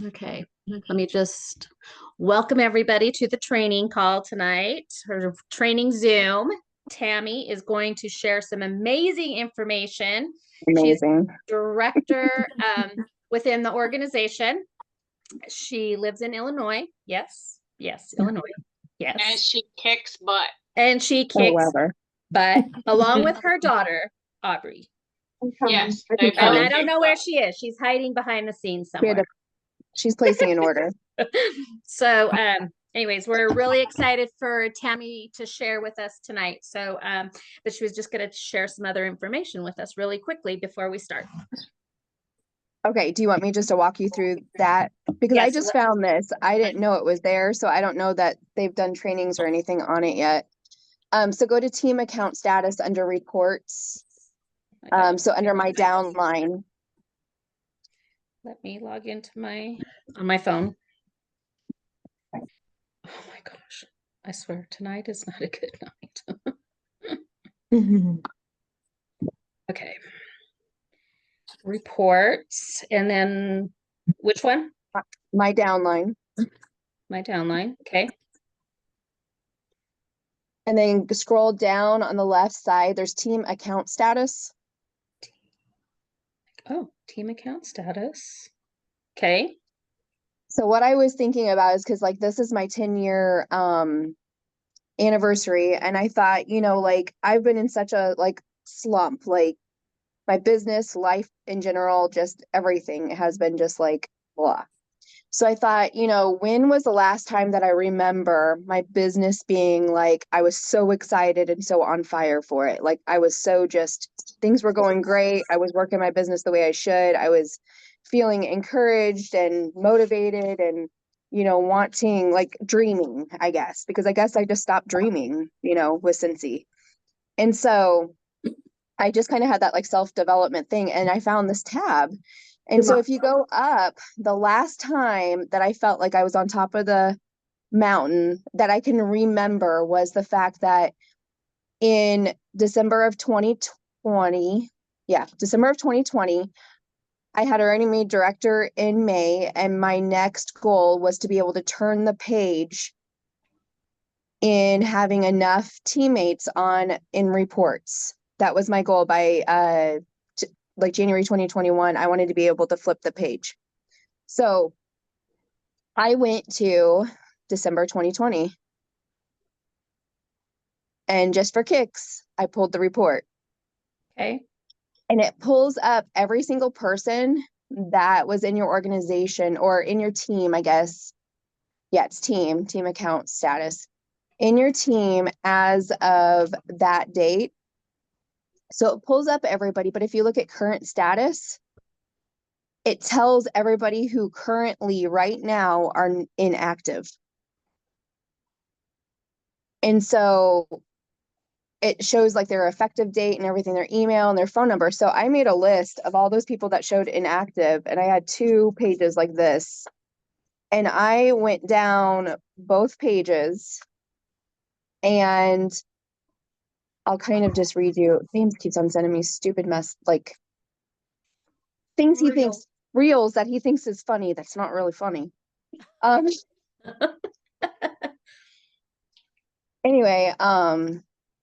Okay, let me just welcome everybody to the training call tonight, or training Zoom. Tammy is going to share some amazing information. She's Amazing. director within the organization. She lives in Illinois. Yes, yes, Illinois. And Yes. she kicks butt. And she Oh, kicks Weber. butt along with her daughter, Aubrey. Yes, And I don't know where she is. She's hiding behind the scenes somewhere. She's placing an order. So, anyways, we're really excited for Tammy to share with us tonight. So, but she was just going to share some other information with us really quickly before we start. Okay, do you want me just to walk you through that? Because I Yes, just found this. I didn't know it was there, so I don't know that they've done trainings or anything on it yet. So go to team account status under reports. So under my downline. Let me log into on my phone. Oh my gosh. I swear tonight is not a good night. Okay. Reports, and then which one? My downline. My downline. Okay. And then scroll down on the left side, there's team account status. Oh, team account status. Okay. So what I was thinking about is because like this is my 10-year anniversary, and I thought, like I've been in such a like slump, like my business, life in general, just everything has been just like blah. So I thought, when was the last time that I remember my business being like, I was so excited and so on fire for it. Like I was so just, things were going great. I was working my business the way I should. I was feeling encouraged and motivated and, wanting, like dreaming, I guess, because I guess I just stopped dreaming, with Scentsy. And so I just kind of had that like self-development thing. And I found this tab. And so if you go up, the last time that I felt like I was on top of the mountain that I can remember was the fact that in December of 2020, I had already made director in May, and my next goal was to be able to turn the page in having enough teammates in reports. That was my goal by like January 2021. I wanted to be able to flip the page. So I went to December 2020. And just for kicks, I pulled the report. Okay. And it pulls up every single person that was in your organization or in your team, I guess. Yeah, it's team account status in your team as of that date. So it pulls up everybody, but if you look at current status, it tells everybody who currently right now are inactive. And so it shows like their effective date and everything, their email and their phone number. So I made a list of all those people that showed inactive, and I had 2 pages like this. And I went down both pages, and I'll kind of just read you. James keeps on sending me stupid like things he thinks reels that he thinks is funny. That's not really funny. Anyway,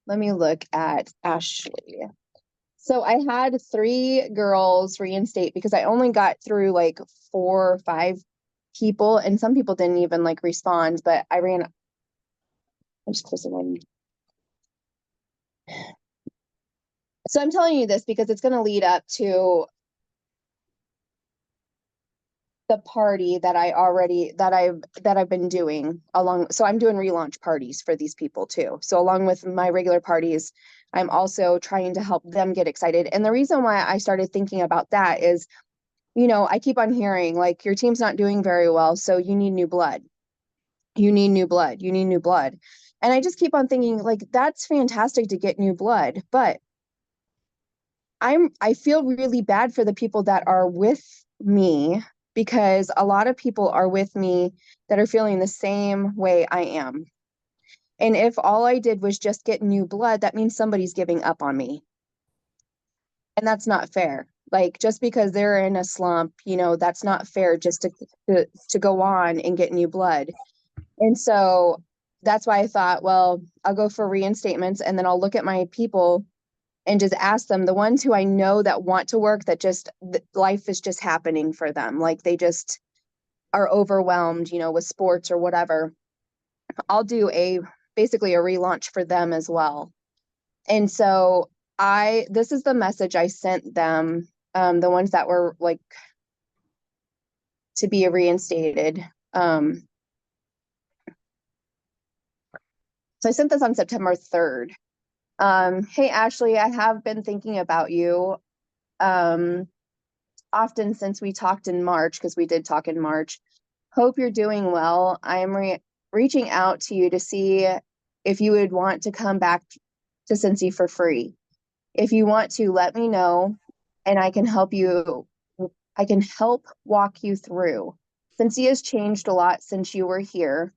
let me look at Ashley. So I had 3 girls reinstate because I only got through like 4 or 5 people, and some people didn't even like respond, but I'm just closing one. So I'm telling you this because it's going to lead up to the party that I've been doing so I'm doing relaunch parties for these people too. So along with my regular parties, I'm also trying to help them get excited. And the reason why I started thinking about that is, I keep on hearing like your team's not doing very well, so you need new blood. You need new blood. You need new blood. And I just keep on thinking like that's fantastic to get new blood, but I feel really bad for the people that are with me, because a lot of people are with me that are feeling the same way I am. And if all I did was just get new blood, that means somebody's giving up on me. And that's not fair. Like, just because they're in a slump, you know, that's not fair just to go on and get new blood. And so that's why I thought, well, I'll go for reinstatements, and then I'll look at my people and just ask them, the ones who I know that want to work, that just life is just happening for them. Like, they just are overwhelmed, you know, with sports or whatever. I'll do basically a relaunch for them as well. And so this is the message I sent them, the ones that were like to be reinstated. So I sent this on September 3rd. Hey, Ashley, I have been thinking about you often since we talked in March, because we did talk in March. Hope you're doing well. I'm reaching out to you to see if you would want to come back to Scentsy for free. If you want to, let me know, and I can help you. I can help walk you through. Scentsy has changed a lot since you were here.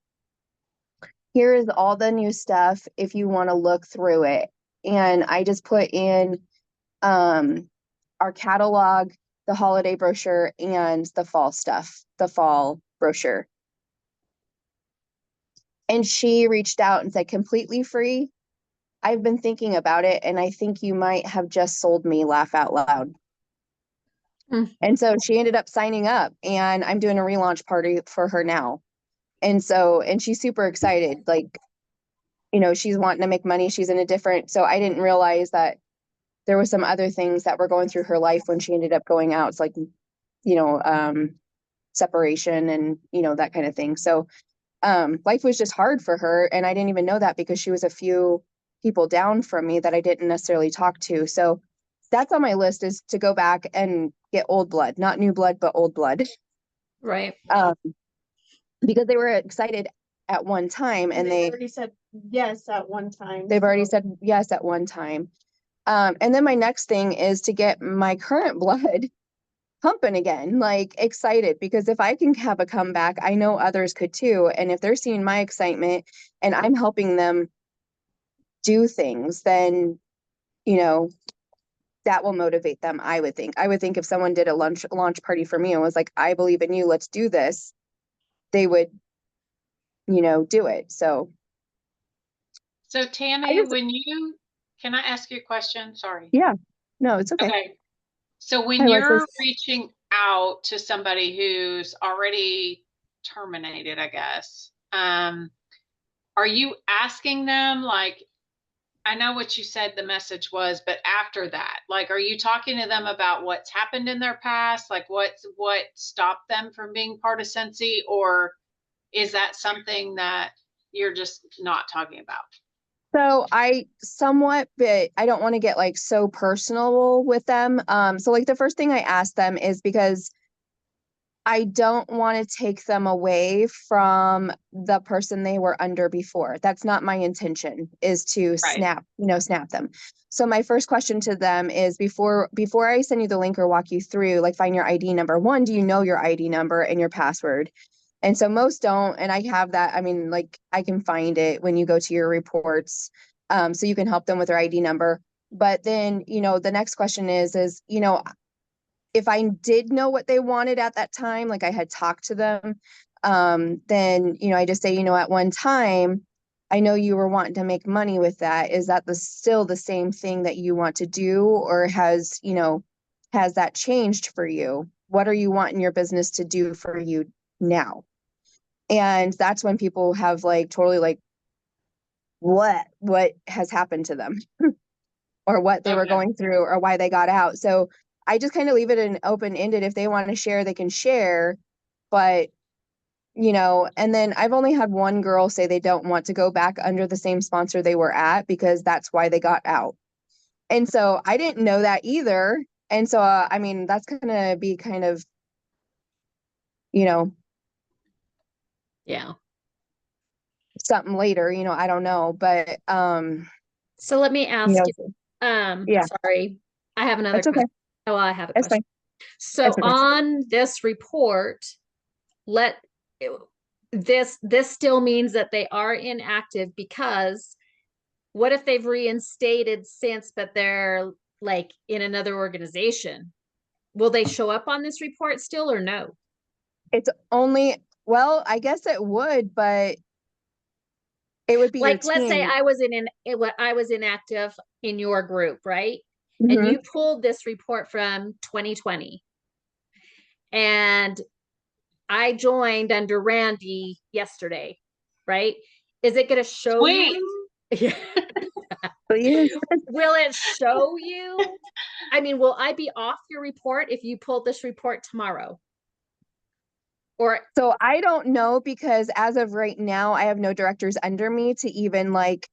Here is all the new stuff if you want to look through it. And I just put in our catalog, the holiday brochure, and the fall stuff, the fall brochure. And she reached out and said, completely free. I've been thinking about it, and I think you might have just sold me, laugh out loud. And so she ended up signing up, and I'm doing a relaunch party for her now. And she's super excited. Like, you know, she's wanting to make money. She's in a different, so I didn't realize that there was some other things that were going through her life when she ended up going out. It's like, you know, separation and, you know, that kind of thing. So life was just hard for her. And I didn't even know that because she was a few people down from me that I didn't necessarily talk to. So that's on my list, is to go back and get old blood, not new blood, but old blood. Right. Because they were excited at one time, and They've already said yes at one time. they've already said yes at one time. And then my next thing is to get my current blood pumping again, like excited, because if I can have a comeback, I know others could too. And if they're seeing my excitement and I'm helping them do things, then, you know, that will motivate them. I would think if someone did a launch party for me and was like, I believe in you, let's do this, they would, you know, do it. So Tammy, can I ask you a question? Sorry. yeah, no, it's okay. Okay. So when Hi, you're Alexis. reaching out to somebody who's already terminated, I guess, are you asking them, like, I know what you said the message was, but after that, like, are you talking to them about what's happened in their past? Like what stopped them from being part of Scentsy? Or is that something that you're just not talking about? So I somewhat, but I don't want to get like so personal with them. So like the first thing I asked them is, because I don't want to take them away from the person they were under before. That's not my intention, is to Right. snap them. So my first question to them is, before I send you the link or walk you through, like, find your ID number. One, do you know your ID number and your password? And so most don't, and I have that. I mean, like, I can find it when you go to your reports. So you can help them with their ID number. But then, you know, the next question is, you know, if I did know what they wanted at that time, like I had talked to them, then, you know, I just say, you know, at one time, I know you were wanting to make money with that. Is that still the same thing that you want to do? Or has that changed for you? What are you wanting your business to do for you now? And that's when people have like totally like, what has happened to them or what they were going through or why they got out. So I just kind of leave it an open-ended. If they want to share, they can share. But, you know, and then I've only had one girl say they don't want to go back under the same sponsor they were at because that's why they got out. And so I didn't know that either. And so, I mean, that's going to be kind of, you know, Yeah. something later, you know, I don't know. But, so let me ask you, yeah, sorry, I have another that's okay. question. Oh, I have a That's question. fine. So That's okay. on this report, this still means that they are inactive, because what if they've reinstated since, but they're like in another organization? will they show up on this report still or no? It's only, well, I guess it would, but it would be your Like, let's say team. I was inactive in your group, right? And Mhm. you pulled this report from 2020 and I joined under Randy yesterday, right? Is it going to show Sweet. you? Yeah. Please. Will it show you? I mean, will I be off your report if you pulled this report tomorrow? Or So I don't know, because as of right now, I have no directors under me to even like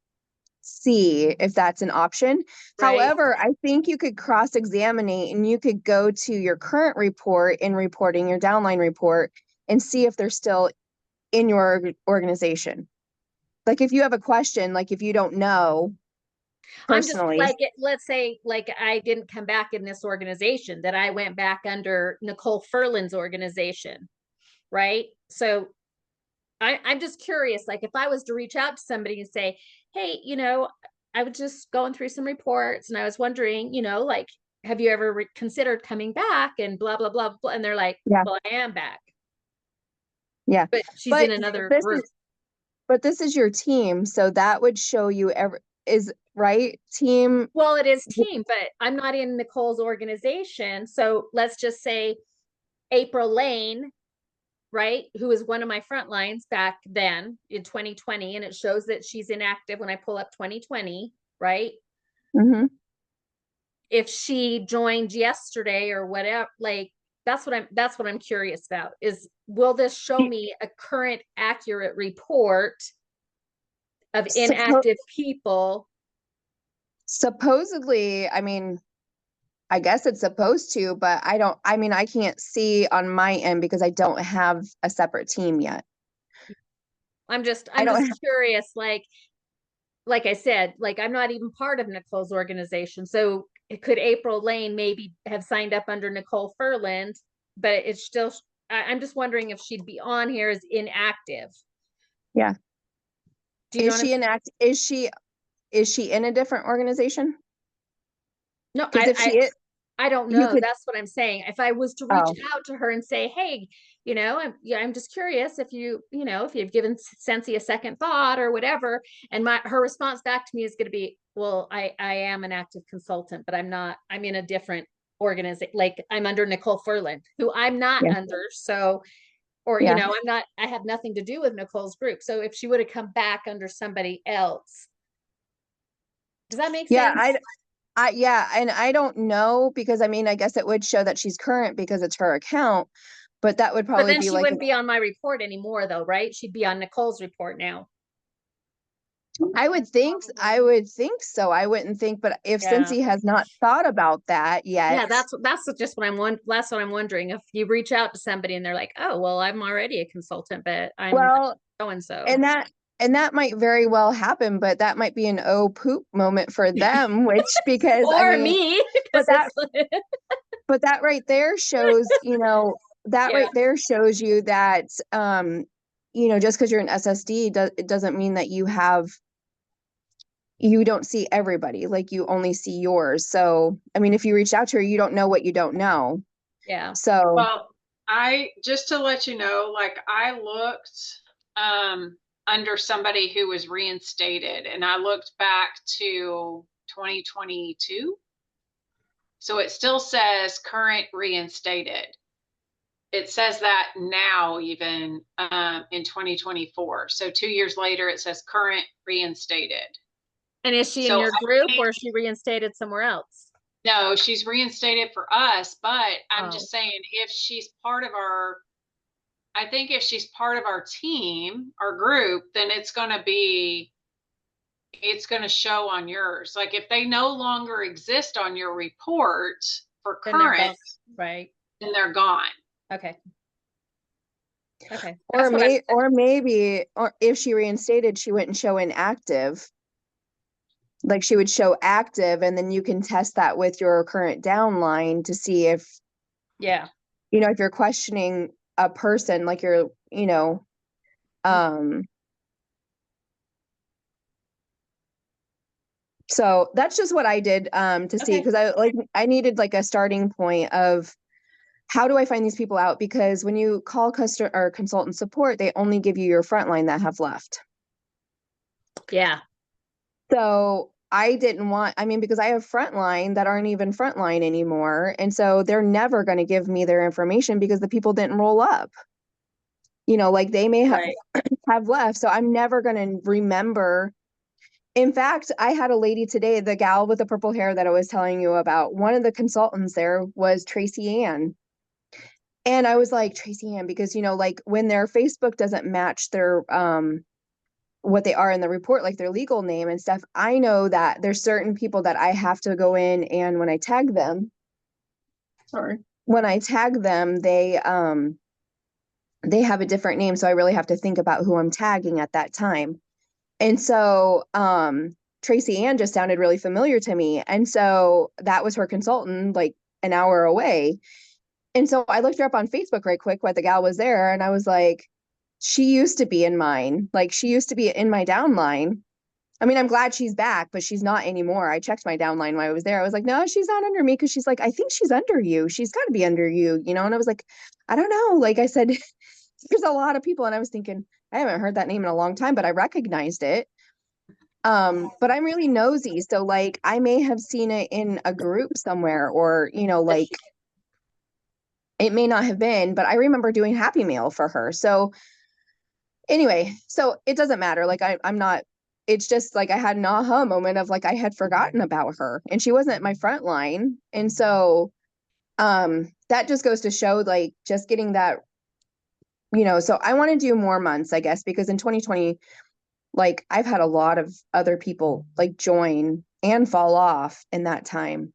see if that's an option. right? However, I think you could cross-examine and you could go to your current report in reporting your downline report and see if they're still in your organization. Like if you have a question, like if you don't know I'm just personally. like, let's say, like, I didn't come back in this organization, that I went back under Nicole Furlan's organization, right? So I'm just curious, like, if I was to reach out to somebody and say, hey, I was just going through some reports and I was wondering, like, have you ever considered coming back and blah, blah, blah, blah. And they're like, Yeah. well, I am back, Yeah. but she's But in another this group. is but this is your team, so that would show you is right team. Well, it is team, but I'm not in Nicole's organization. So let's just say April Lane, right, who was one of my front lines back then in 2020, and it shows that she's inactive when I pull up 2020, right? Mhm. If she joined yesterday or whatever, like, that's what I'm curious about, is will this show me a current accurate report of Suppo- inactive people? Supposedly, I mean, I guess it's supposed to, but I mean, I can't see on my end because I don't have a separate team yet. I'm just I I'm don't just have, curious, like I said, like, I'm not even part of Nicole's organization. So could April Lane maybe have signed up under Nicole Furland, but it's still, I'm just wondering if she'd be on here as inactive. yeah. Do you know what I'm saying? Is she in a different organization? No, Because if she is, I don't you know. could, That's what I'm saying. If I was to reach oh, out to her and say, hey, I'm just curious if if you've given Scentsy a second thought or whatever. And her response back to me is going to be, well, I am an active consultant, but I'm in a different organization. Like, I'm under Nicole Furland, who I'm not yeah, under. So, or, yeah, I have nothing to do with Nicole's group. So if she would have come back under somebody else, does that make yeah. sense? Yeah, and I don't know, because I mean, I guess it would show that she's current because it's her account, but that would But probably then be she like, wouldn't be on my report anymore, though, right? She'd be on Nicole's report now. I would think so. I wouldn't think, but if Yeah. Cincy has not thought about that yet, Yeah, that's just what that's what I'm wondering. If you reach out to somebody and they're like, "Oh, well, I'm already a consultant, but I'm well, so and so." and that might very well happen, but that might be an oh poop moment for them, which, because I Or mean, me, but because it's that right there shows, that yeah, right there shows you that, just because you're an SSD, it doesn't mean that you don't see everybody, like you only see yours. So, I mean, if you reached out to her, you don't know what you don't know. yeah. So, Well, I just to let you know, like I looked under somebody who was reinstated, and I looked back to 2022. So it still says current reinstated. It says that now, even in 2024. So 2 years later, it says current reinstated. And is she in So your group or is she reinstated somewhere else? no, she's reinstated for us, but I'm Oh, just saying if she's part of our, I think if she's part of our team, our group, then it's going to show on yours. Like if they no longer exist on your report for then they're current, both right. then they're gone. Okay. Okay. or That's what I maybe, or if she reinstated, she wouldn't show inactive. Like she would show active, and then you can test that with your current downline to see if, yeah. if you're questioning a person, like um, so that's just what I did to see, Okay. because I needed like a starting point of how do I find these people out? Because when you call customer or consultant support, they only give you your frontline that have left. Yeah. So I didn't want, I mean, because I have frontline that aren't even frontline anymore. And so they're never going to give me their information because the people didn't roll up. You know, like they may have, have left. So I'm never going to remember. In fact, I had a lady today, the gal with the purple hair that I was telling you about. One of the consultants there was Tracy Ann. And I was like, Tracy Ann, because, you know, like when their Facebook doesn't match their, what they are in the report, like their legal name and stuff, I know that there's certain people that I have to go in, and when I tag them, they have a different name. So I really have to think about who I'm tagging at that time. And so, Tracy Ann just sounded really familiar to me. And so that was her consultant, like an hour away. And so I looked her up on Facebook right quick while the gal was there. And I was like, she used to be in mine. Like she used to be in my downline. I mean, I'm glad she's back, but she's not anymore. I checked my downline while I was there. I was like, no, she's not under me. Cause she's like, I think she's under you. She's got to be under you, you know? And I was like, I don't know. Like I said, there's a lot of people. And I was thinking, I haven't heard that name in a long time, but I recognized it. But I'm really nosy. So like I may have seen it in a group somewhere, or, you know, like it may not have been, but I remember doing Happy Meal for her. So anyway, so it doesn't matter. Like I'm not, it's just like I had an aha moment of like I had forgotten about her and she wasn't my front line. And so that just goes to show like just getting that, you know, so I want to do more months, I guess, because in 2020, like I've had a lot of other people like join and fall off in that time.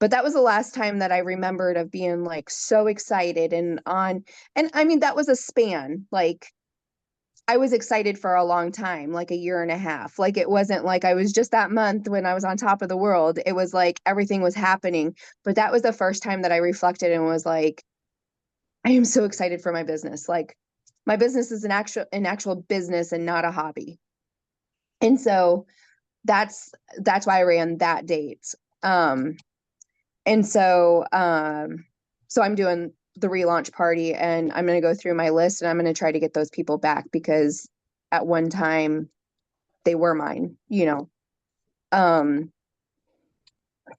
But that was the last time that I remembered of being like so excited and on. And I mean, that was a span. Like I was excited for a long time, like a year and a half. Like it wasn't like I was just that month when I was on top of the world. It was like everything was happening. But that was the first time that I reflected and was like, I am so excited for my business. Like my business is an actual business and not a hobby. And so that's why I ran that date. And so so I'm doing the relaunch party, and I'm going to go through my list, and I'm going to try to get those people back because at one time they were mine, you know.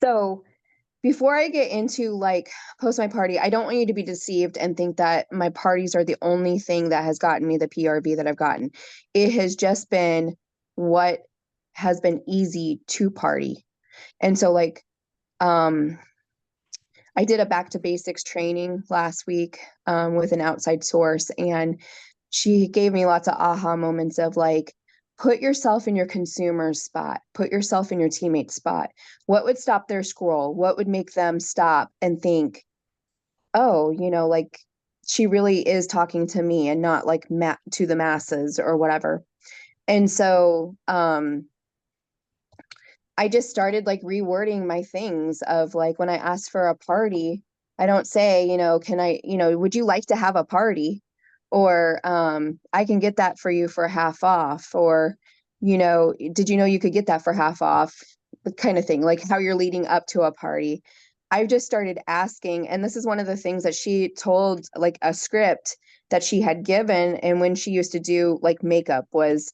So before I get into like post my party, I don't want you to be deceived and think that my parties are the only thing that has gotten me the PRV that I've gotten. It has just been what has been easy to party. And so like I did a back to basics training last week with an outside source, and she gave me lots of aha moments of like, put yourself in your consumer's spot, put yourself in your teammate's spot. What would stop their scroll? What would make them stop and think, oh, you know, like she really is talking to me and not like to the masses or whatever. And so I just started like rewording my things of like when I ask for a party, I don't say, you know, can I, you know, would you like to have a party? Or I can get that for you for half off. Or, you know, did you know you could get that for half off? Kind of thing, like how you're leading up to a party. I've just started asking, and this is one of the things that she told, like a script that she had given. And when she used to do like makeup was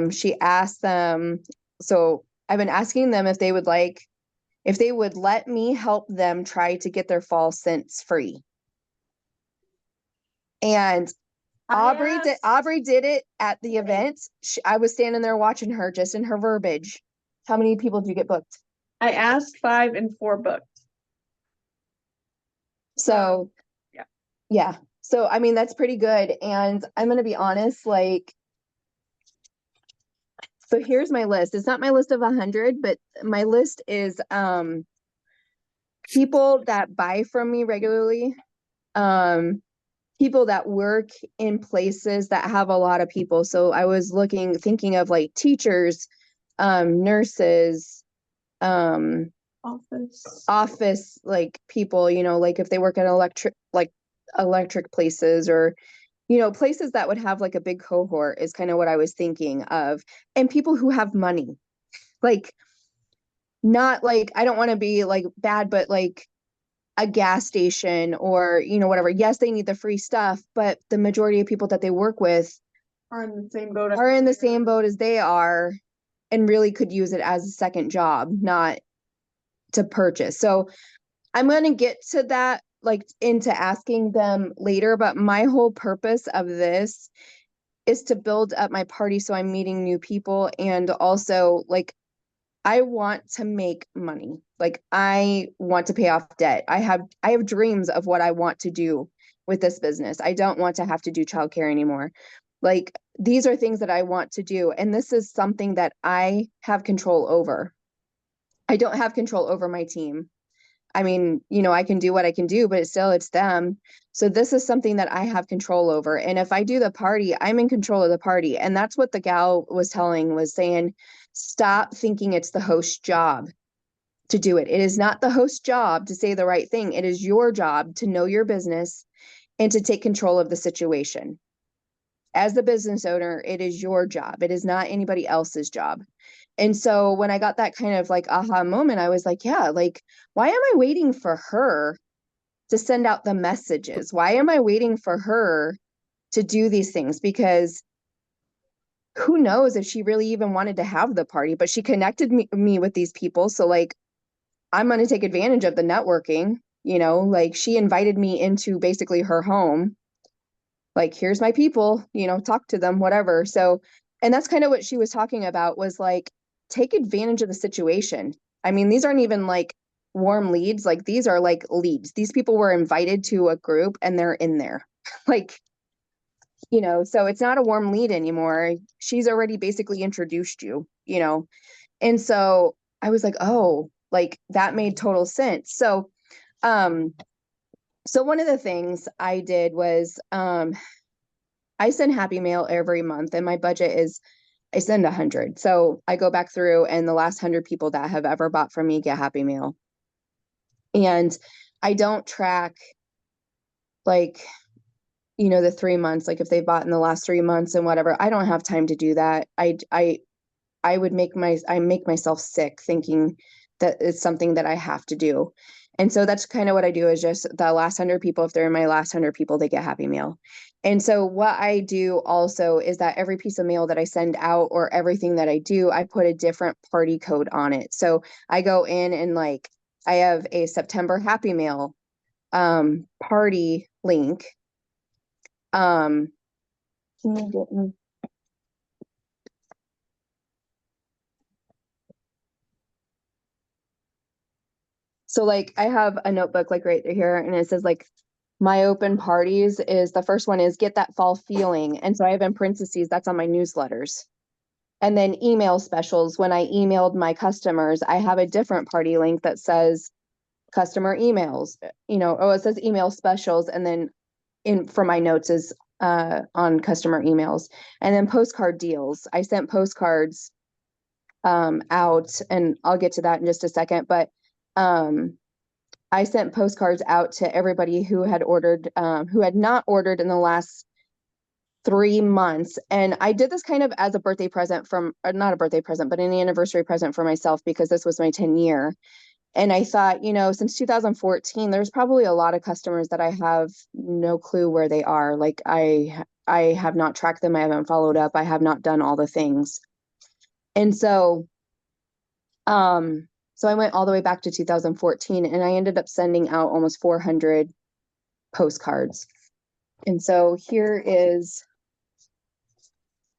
she asked them, so I've been asking them if they would let me help them try to get their fall scents free. And Aubrey did it at the event. I was standing there watching her just in her verbiage. How many people did you get booked? I asked 5 and 4 booked. So yeah. So I mean that's pretty good. And I'm gonna be honest, like, so here's my list. It's not my list of 100, but my list is people that buy from me regularly, people that work in places that have a lot of people. So I was thinking of like teachers, nurses, office like people, you know, like if they work at electric places, or you know, places that would have like a big cohort is kind of what I was thinking of. And people who have money, like, not like, I don't want to be like bad, but like a gas station or, you know, whatever. Yes, they need the free stuff, but the majority of people that they work with Are in the same boat. are in the same boat as they are and really could use it as a second job, not to purchase. So I'm going to get to that, like into asking them later, but my whole purpose of this is to build up my party so I'm meeting new people, and also like I want to make money. Like I want to pay off debt. I have dreams of what I want to do with this business. I don't want to have to do childcare anymore. Like these are things that I want to do, and this is something that I have control over. I don't have control over my team. I mean, you know, I can do what I can do, but it's them. So this is something that I have control over. And if I do the party, I'm in control of the party. And that's what the gal was saying, stop thinking it's the host's job to do it. It is not the host's job to say the right thing. It is your job to know your business and to take control of the situation. As the business owner, it is your job. It is not anybody else's job. And so when I got that kind of like aha moment, I was like, yeah, like, why am I waiting for her to send out the messages? Why am I waiting for her to do these things? Because who knows if she really even wanted to have the party, but she connected me with these people. So like, I'm going to take advantage of the networking, you know, like she invited me into basically her home. Like, here's my people, you know, talk to them, whatever. So, and that's kind of what she was talking about, was like, take advantage of the situation. I mean, these aren't even like warm leads. Like these are like leads. These people were invited to a group and they're in there. Like, you know, so it's not a warm lead anymore. She's already basically introduced you, you know? And so I was like, oh, like that made total sense. So, so one of the things I did was, I send Happy Mail every month, and my budget is I send 100. So I go back through, and the last 100 people that have ever bought from me get Happy Mail. And I don't track like, you know, the 3 months, like if they bought in the last 3 months and whatever. I don't have time to do that. I would make myself sick thinking that it's something that I have to do. And so that's kind of what I do, is just the last 100 people, if they're in my last 100 people, they get Happy Mail. And so what I do also is that every piece of mail that I send out, or everything that I do, I put a different party code on it. So I go in and like, I have a September Happy Mail party link. Can you get me? So like I have a notebook like right here, and it says like my open parties is, the first one is get that fall feeling. And so I have in parentheses, that's on my newsletters. And then email specials. When I emailed my customers, I have a different party link that says customer emails, you know, oh, it says email specials. And then for my notes is on customer emails. And then postcard deals. I sent postcards out, and I'll get to that in just a second, but I sent postcards out to everybody who had ordered, who had not ordered in the last 3 months. And I did this kind of as a birthday present not a birthday present, but an anniversary present for myself, because this was my 10-year. And I thought, you know, since 2014, there's probably a lot of customers that I have no clue where they are. Like I have not tracked them. I haven't followed up. I have not done all the things. And so, so I went all the way back to 2014, and I ended up sending out almost 400 postcards. And so here is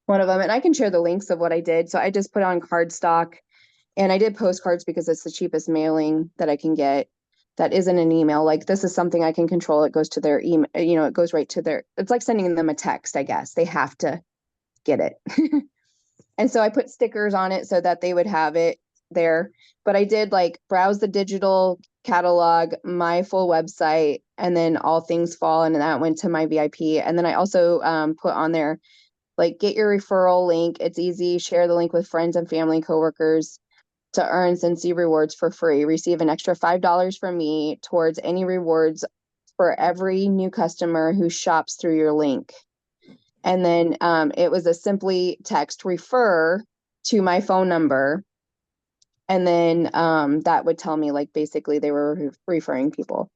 one of them, and I can share the links of what I did. So I just put on cardstock, and I did postcards because it's the cheapest mailing that I can get. That isn't an email. Like this is something I can control. It goes to their email, you know, it goes right to their, it's like sending them a text, I guess. They have to get it. And so I put stickers on it so that they would have it there. But I did like browse the digital catalog, my full website, and then all things fall, and that went to my VIP. And then I also put on there, like, get your referral link. It's easy. Share the link with friends and family, coworkers to earn Scentsy rewards for free. Receive an extra $5 from me towards any rewards for every new customer who shops through your link. And then it was a simply text refer to my phone number. And then that would tell me like basically they were referring people.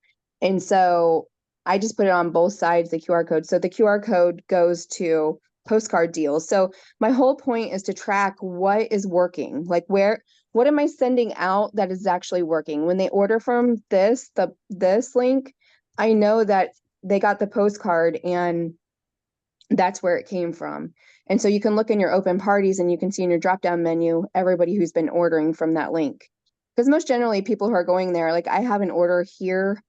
And so I just put it on both sides, the QR code. So the QR code goes to postcard deals. So my whole point is to track what is working, like what am I sending out that is actually working? When they order from this link, I know that they got the postcard and that's where it came from. And so you can look in your open parties and you can see in your drop down menu everybody who's been ordering from that link. Because most generally people who are going there, like I have an order here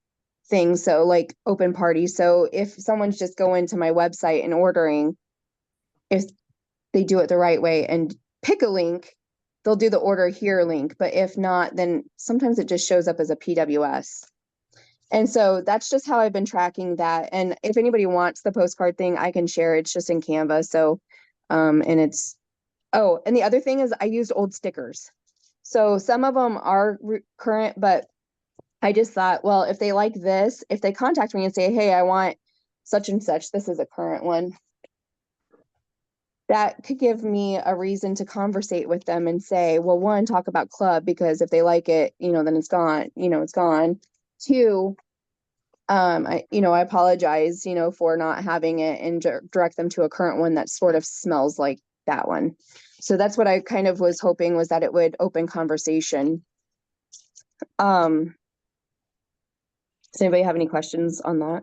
thing, so like open party. So if someone's just going to my website and ordering, if they do it the right way and pick a link, they'll do the order here link. But if not, then sometimes it just shows up as a PWS. And so that's just how I've been tracking that. And if anybody wants the postcard thing, I can share. It's just in Canva. So, and it's, oh, and the other thing is I used old stickers. So some of them are current, but I just thought, well, if they like this, if they contact me and say, hey, I want such and such, this is a current one, that could give me a reason to conversate with them and say, well, one, talk about club, because if they like it, then it's gone, it's gone. Two, I apologize, for not having it, and direct them to a current one that sort of smells like that one. So that's what I kind of was hoping, was that it would open conversation. Does anybody have any questions on that?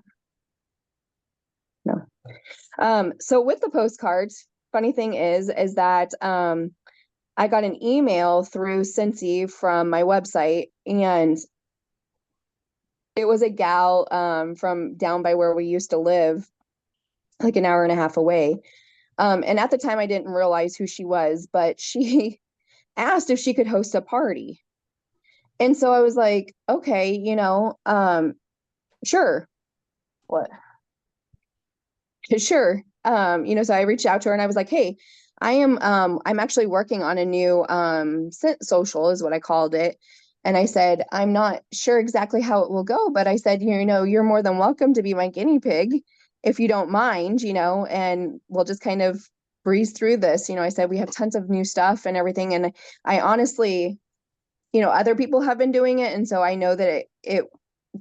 No. So with the postcards, funny thing is that I got an email through Scentsy from my website, and it was a gal from down by where we used to live, like an hour and a half away. And at the time I didn't realize who she was, but she asked if she could host a party. And so I was like, okay, sure. What? Sure. So I reached out to her and I was like, hey, I'm actually working on a new scent social, is what I called it. And I said, I'm not sure exactly how it will go, but I said, you're more than welcome to be my guinea pig if you don't mind, and we'll just kind of breeze through this. I said, we have tons of new stuff and everything. And I honestly, other people have been doing it. And so I know that it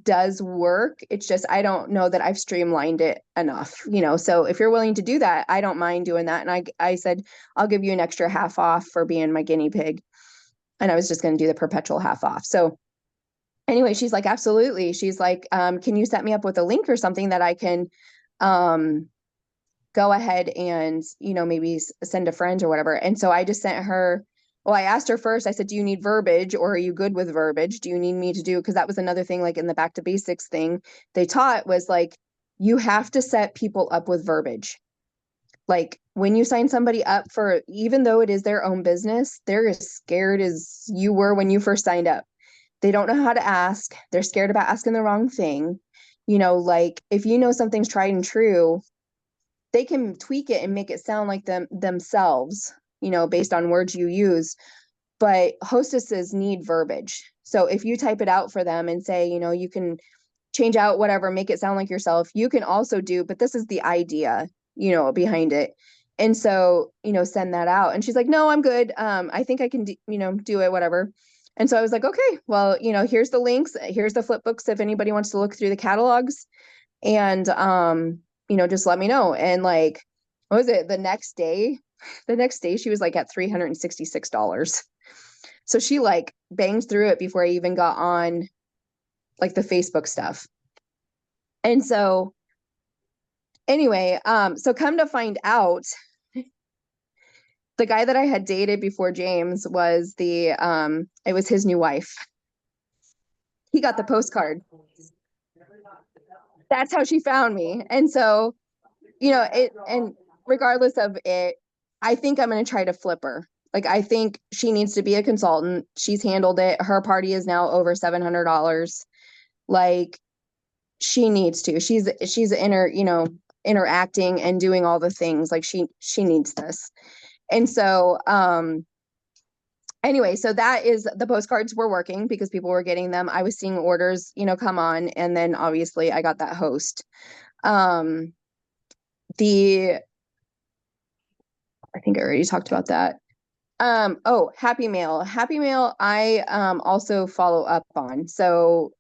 does work. It's just, I don't know that I've streamlined it enough, so if you're willing to do that, I don't mind doing that. And I said, I'll give you an extra half off for being my guinea pig. And I was just going to do the perpetual half off. So anyway, she's like, absolutely. She's like, can you set me up with a link or something that I can, go ahead and, maybe send a friend or whatever. And so I just sent her, well, I asked her first, I said, do you need verbiage, or are you good with verbiage? Do you need me to do, because that was another thing, like in the back to basics thing they taught, was like, you have to set people up with verbiage. Like when you sign somebody up for, even though it is their own business, they're as scared as you were when you first signed up. They don't know how to ask. They're scared about asking the wrong thing. Like if something's tried and true, they can tweak it and make it sound like themselves, based on words you use. But hostesses need verbiage. So if you type it out for them and say, you can change out whatever, make it sound like yourself, you can also do, but this is the idea, behind it. And so, send that out. And she's like, no, I'm good. I think I can, do it, whatever. And so I was like, okay, well, here's the links, here's the flip books if anybody wants to look through the catalogs, and, just let me know. And like, what was it? The next day she was like at $366. So she like banged through it before I even got on like the Facebook stuff. And so anyway, so come to find out, the guy that I had dated before James was it was his new wife. He got the postcard. That's how she found me. And so, and regardless of it, I think I'm going to try to flip her. Like, I think she needs to be a consultant. She's handled it. Her party is now over $700. Like, she needs to. She's interacting and doing all the things. Like, she needs this. And so, anyway, so that is, the postcards were working because people were getting them. I was seeing orders, come on. And then obviously I got that host. I think I already talked about that. Happy Mail. Happy Mail, I also follow up on. So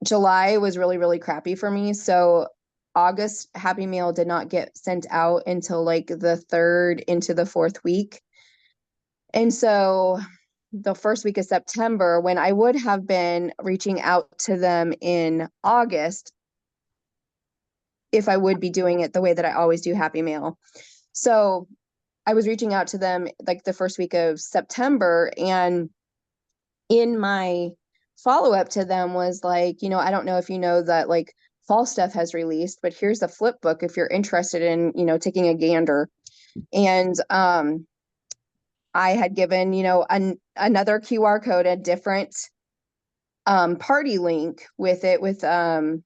July was really, really crappy for me. So August Happy Meal did not get sent out until like the third into the fourth week. And so the first week of September, when I would have been reaching out to them in August, if I would be doing it the way that I always do Happy Mail. So I was reaching out to them like the first week of September, and in my follow-up to them was like, I don't know if you know that like fall stuff has released, but here's the flip book if you're interested in, taking a gander. And I had given, another QR code, a different party link with it, with that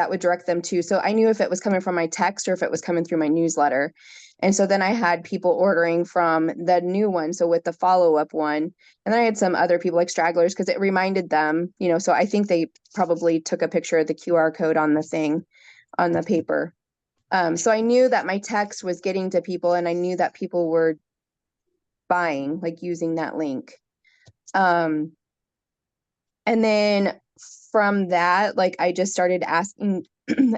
would direct them to. So I knew if it was coming from my text or if it was coming through my newsletter. And so then I had people ordering from the new one, so with the follow-up one. And then I had some other people like stragglers because it reminded them, so I think they probably took a picture of the QR code on the thing, on the paper. So I knew that my text was getting to people, and I knew that people were buying, like using that link. And then from that, like I just started asking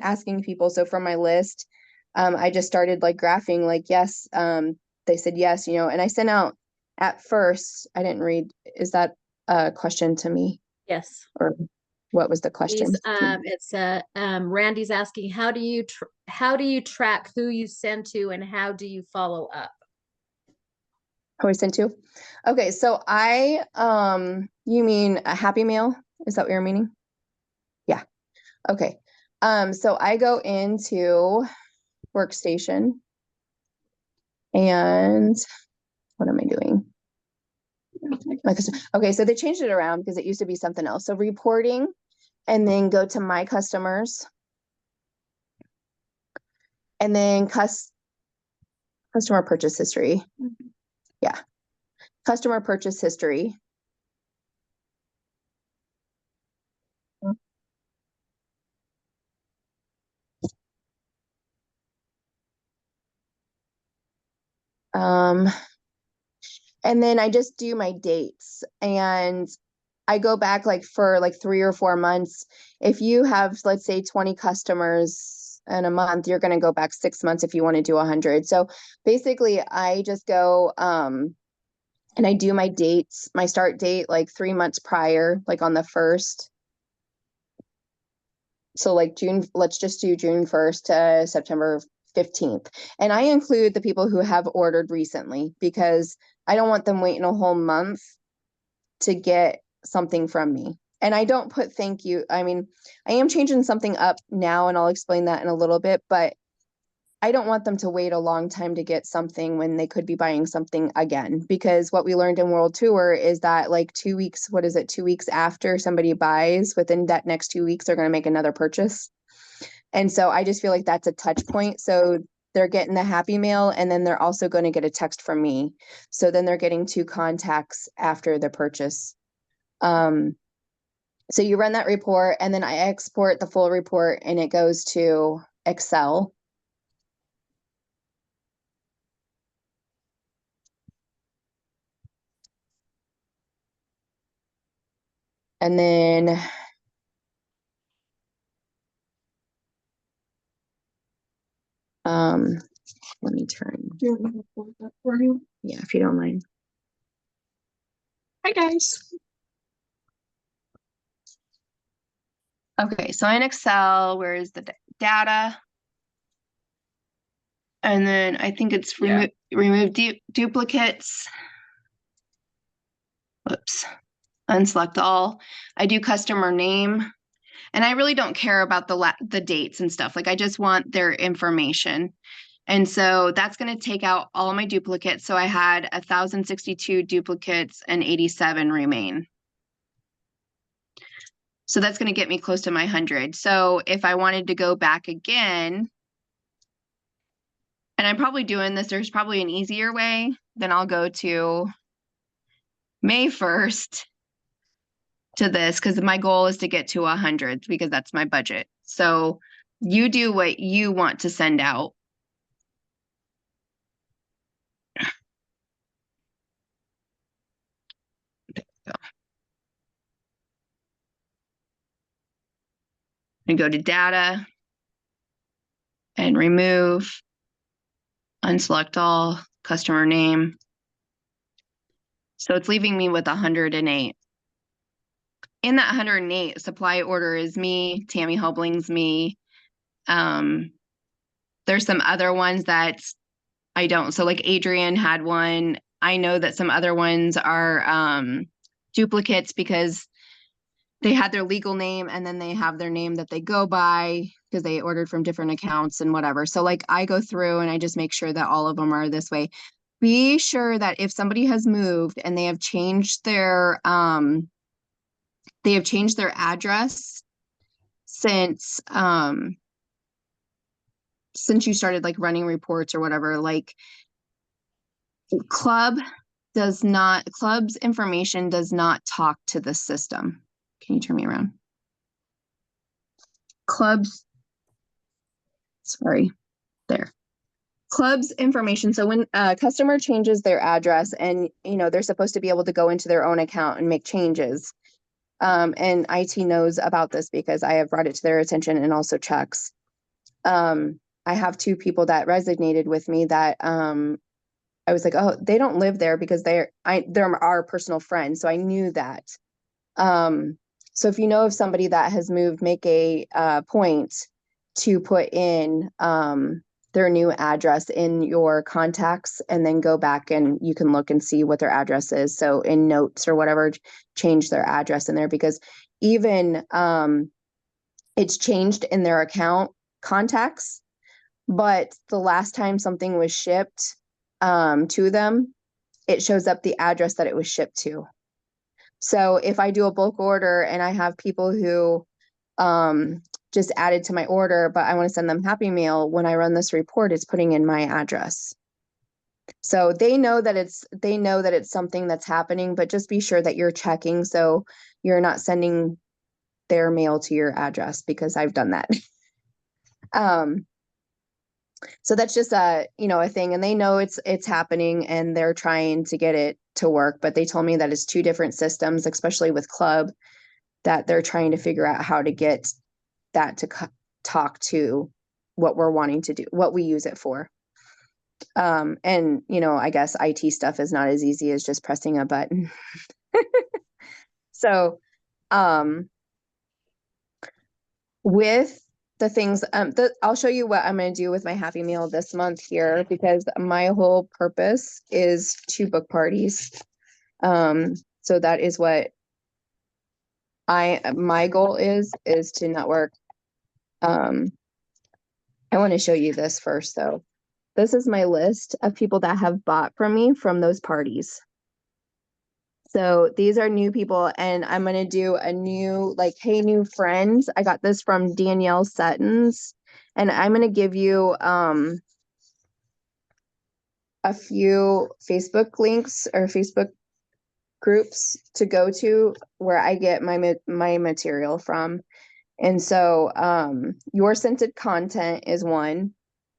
asking people. So from my list, I just started like graphing, like, yes, they said yes, and I sent out at first, I didn't read, is that a question to me? Yes. Or what was the question? It's Randy's asking, how do you track who you send to, and how do you follow up? Who I sent to? Okay, so you mean a Happy Mail? Is that what you're meaning? Yeah. Okay. So I go into Workstation, and what am I doing? Okay, so they changed it around because it used to be something else. So reporting, and then go to my customers, and then customer purchase history. Yeah. Customer purchase history. And then I just do my dates, and I go back like for like 3 or 4 months. If you have, let's say, 20 customers in a month, you're going to go back 6 months if you want to do 100. So basically I just go, and I do my dates, my start date, like 3 months prior, like on the 1st. So like June, let's just do June 1st to September 15th. And I include the people who have ordered recently because I don't want them waiting a whole month to get something from me. And I don't put thank you. I mean, I am changing something up now, and I'll explain that in a little bit, but I don't want them to wait a long time to get something when they could be buying something again. Because what we learned in World Tour is that like 2 weeks, 2 weeks after somebody buys, within that next 2 weeks, they're going to make another purchase. And so I just feel like that's a touch point. So they're getting the Happy Mail, and then they're also going to get a text from me. So then they're getting 2 contacts after the purchase. So you run that report, and then I export the full report, and it goes to Excel. And then let me turn. Yeah, if you don't mind. Hi guys. Okay, so in Excel, where is the data? And then I think it's remove duplicates. Whoops. Unselect all. I do customer name, and I really don't care about the dates and stuff. Like I just want their information. And so that's going to take out all my duplicates. So I had 1,062 duplicates and 87 remain. So that's going to get me close to my 100. So if I wanted to go back again, and I'm probably doing this, there's probably an easier way, then I'll go to May 1st to this, because my goal is to get to 100 because that's my budget. So you do what you want to send out. and go to data and remove, unselect all, customer name. So it's leaving me with 108. In that 108, supply order is me, Tammy Helbling's me. There's some other ones that I don't. So like Adrian had one. I know that some other ones are duplicates because they had their legal name and then they have their name that they go by because they ordered from different accounts and whatever. So like I go through and I just make sure that all of them are this way. Be sure that if somebody has moved and they have changed their address since you started like running reports or whatever, like club's information does not talk to the system. Can you turn me around? Club's information. So when a customer changes their address and, they're supposed to be able to go into their own account and make changes. And IT knows about this because I have brought it to their attention and also checks. I have 2 people that resonated with me that, I was like, oh, they don't live there because they're our personal friends. So I knew that. So if you know of somebody that has moved, make a point to put in their new address in your contacts and then go back and you can look and see what their address is. So in notes or whatever, change their address in there because even it's changed in their account contacts, but the last time something was shipped to them, it shows up the address that it was shipped to. So if I do a bulk order and I have people who just added to my order, but I want to send them Happy Meal, when I run this report, it's putting in my address. So they know that it's something that's happening, but just be sure that you're checking so you're not sending their mail to your address because I've done that. So that's just a thing, and they know it's happening and they're trying to get it to work, but they told me that it's 2 different systems, especially with Club, that they're trying to figure out how to get that to talk to what we're wanting to do, what we use it for. And I guess IT stuff is not as easy as just pressing a button. So with the things, I'll show you what I'm going to do with my Happy Meal this month here, because my whole purpose is to book parties. So that is what my goal is to network. I want to show you this first though. This is my list of people that have bought from me from those parties. So these are new people, and I'm going to do a new, like, hey, new friends. I got this from Danielle Sutton's, and I'm going to give you a few Facebook links or Facebook groups to go to where I get my material from. And so Your Scented Content is one.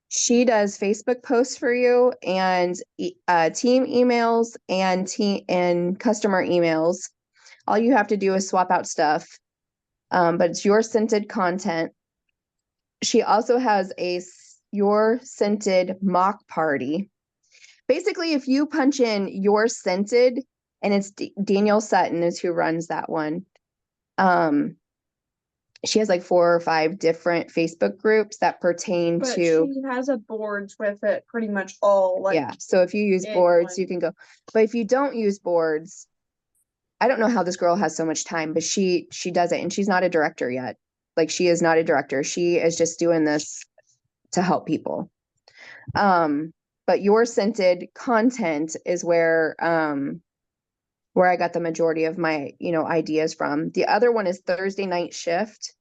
She does Facebook posts for you and team emails and customer emails. All you have to do is swap out stuff, but it's Your Scented Content. She also has a Your Scented mock party. Basically, if you punch in Your Scented, and it's Danielle Sutton is who runs that one. She has like 4 or 5 different Facebook groups that pertain But to. she has a boards with it pretty much all. Like, yeah. So if you use boards, you can go. But if you don't use boards, I don't know how this girl has so much time, but she does it, and she's not a director yet. Like, she is not a director. She is just doing this to help people. But Your Scented Content is where I got the majority of my, ideas from. The other one is Thursday Night Shift.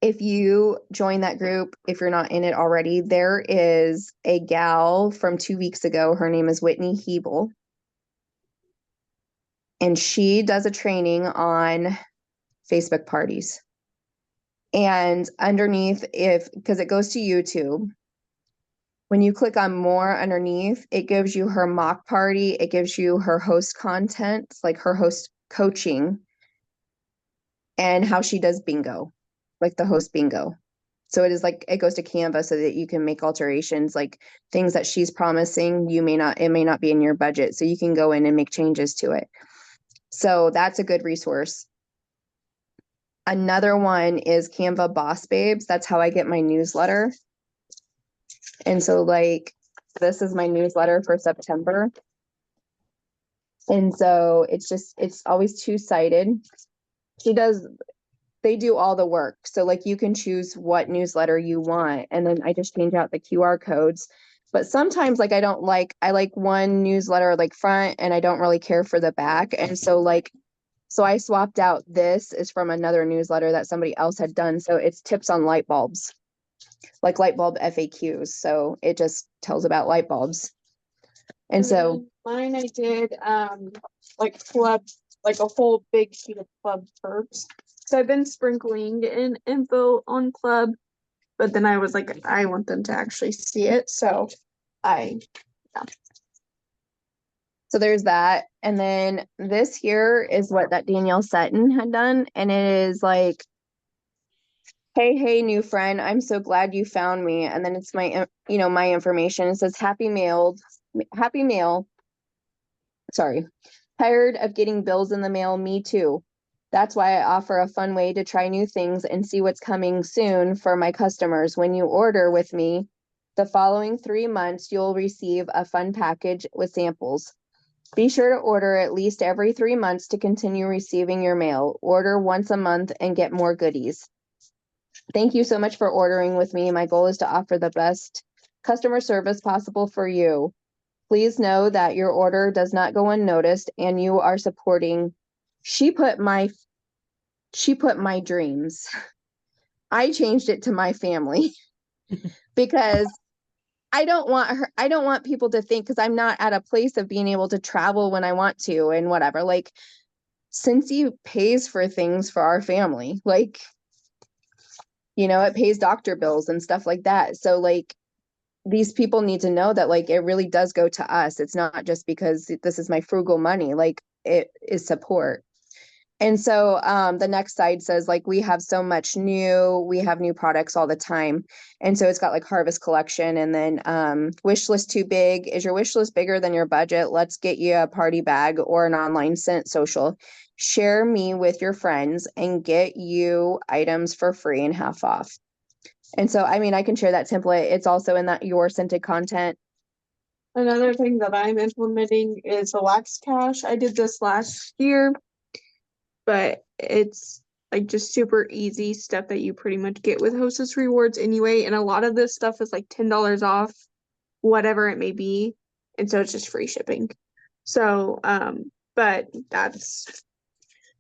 If you join that group, if you're not in it already, there is a gal from 2 weeks ago. Her name is Whitney Hebel. And she does a training on Facebook parties. And underneath, because it goes to YouTube, when you click on more underneath, it gives you her mock party. It gives you her host content, like her host coaching. and how she does bingo, like the host bingo. So it is like, it goes to Canva so that you can make alterations, like things that she's promising, it may not be in your budget. So you can go in and make changes to it. So that's a good resource. Another one is Canva Boss Babes. That's how I get my newsletter. And so like, this is my newsletter for September. And so it's always two-sided. They do all the work. So like you can choose what newsletter you want. And then I just change out the QR codes. But sometimes like I like one newsletter like front and I don't really care for the back. And so I swapped out, this is from another newsletter that somebody else had done. So it's tips on light bulbs, like light bulb FAQs. So it just tells about light bulbs. And so mine, I did, like club, like a whole big sheet of club perks. So I've been sprinkling in info on club, but then I was like, I want them to actually see it. So there's that. And then this here is what that Danielle Sutton had done. And it is like, hey, new friend, I'm so glad you found me. And then it's my, my information. It says happy mail. Sorry. Tired of getting bills in the mail? Me too. That's why I offer a fun way to try new things and see what's coming soon for my customers. When you order with me, the following 3 months, you'll receive a fun package with samples. Be sure to order at least every 3 months to continue receiving your mail. Order once a month and get more goodies. Thank you so much for ordering with me. My goal is to offer the best customer service possible for you. Please know that your order does not go unnoticed and you are supporting. She put my dreams. I changed it to my family because I don't want people to think, because I'm not at a place of being able to travel when I want to and whatever. Like, Scentsy pays for things for our family. Like, it pays doctor bills and stuff like that. So like, these people need to know that like, it really does go to us. It's not just because this is my frugal money, like it is support. And so the next side says like, we have new products all the time. And so it's got like harvest collection, and then wish list too big. Is your wish list bigger than your budget? Let's get you a party bag or an online scent social. Share me with your friends and get you items for free and half off. And so, I mean, I can share that template. It's also in that your scented content. another thing that I'm implementing is the wax cash. I did this last year, but it's like just super easy stuff that you pretty much get with Hostess rewards anyway. And a lot of this stuff is like $10 off, whatever it may be. And so it's just free shipping. So, but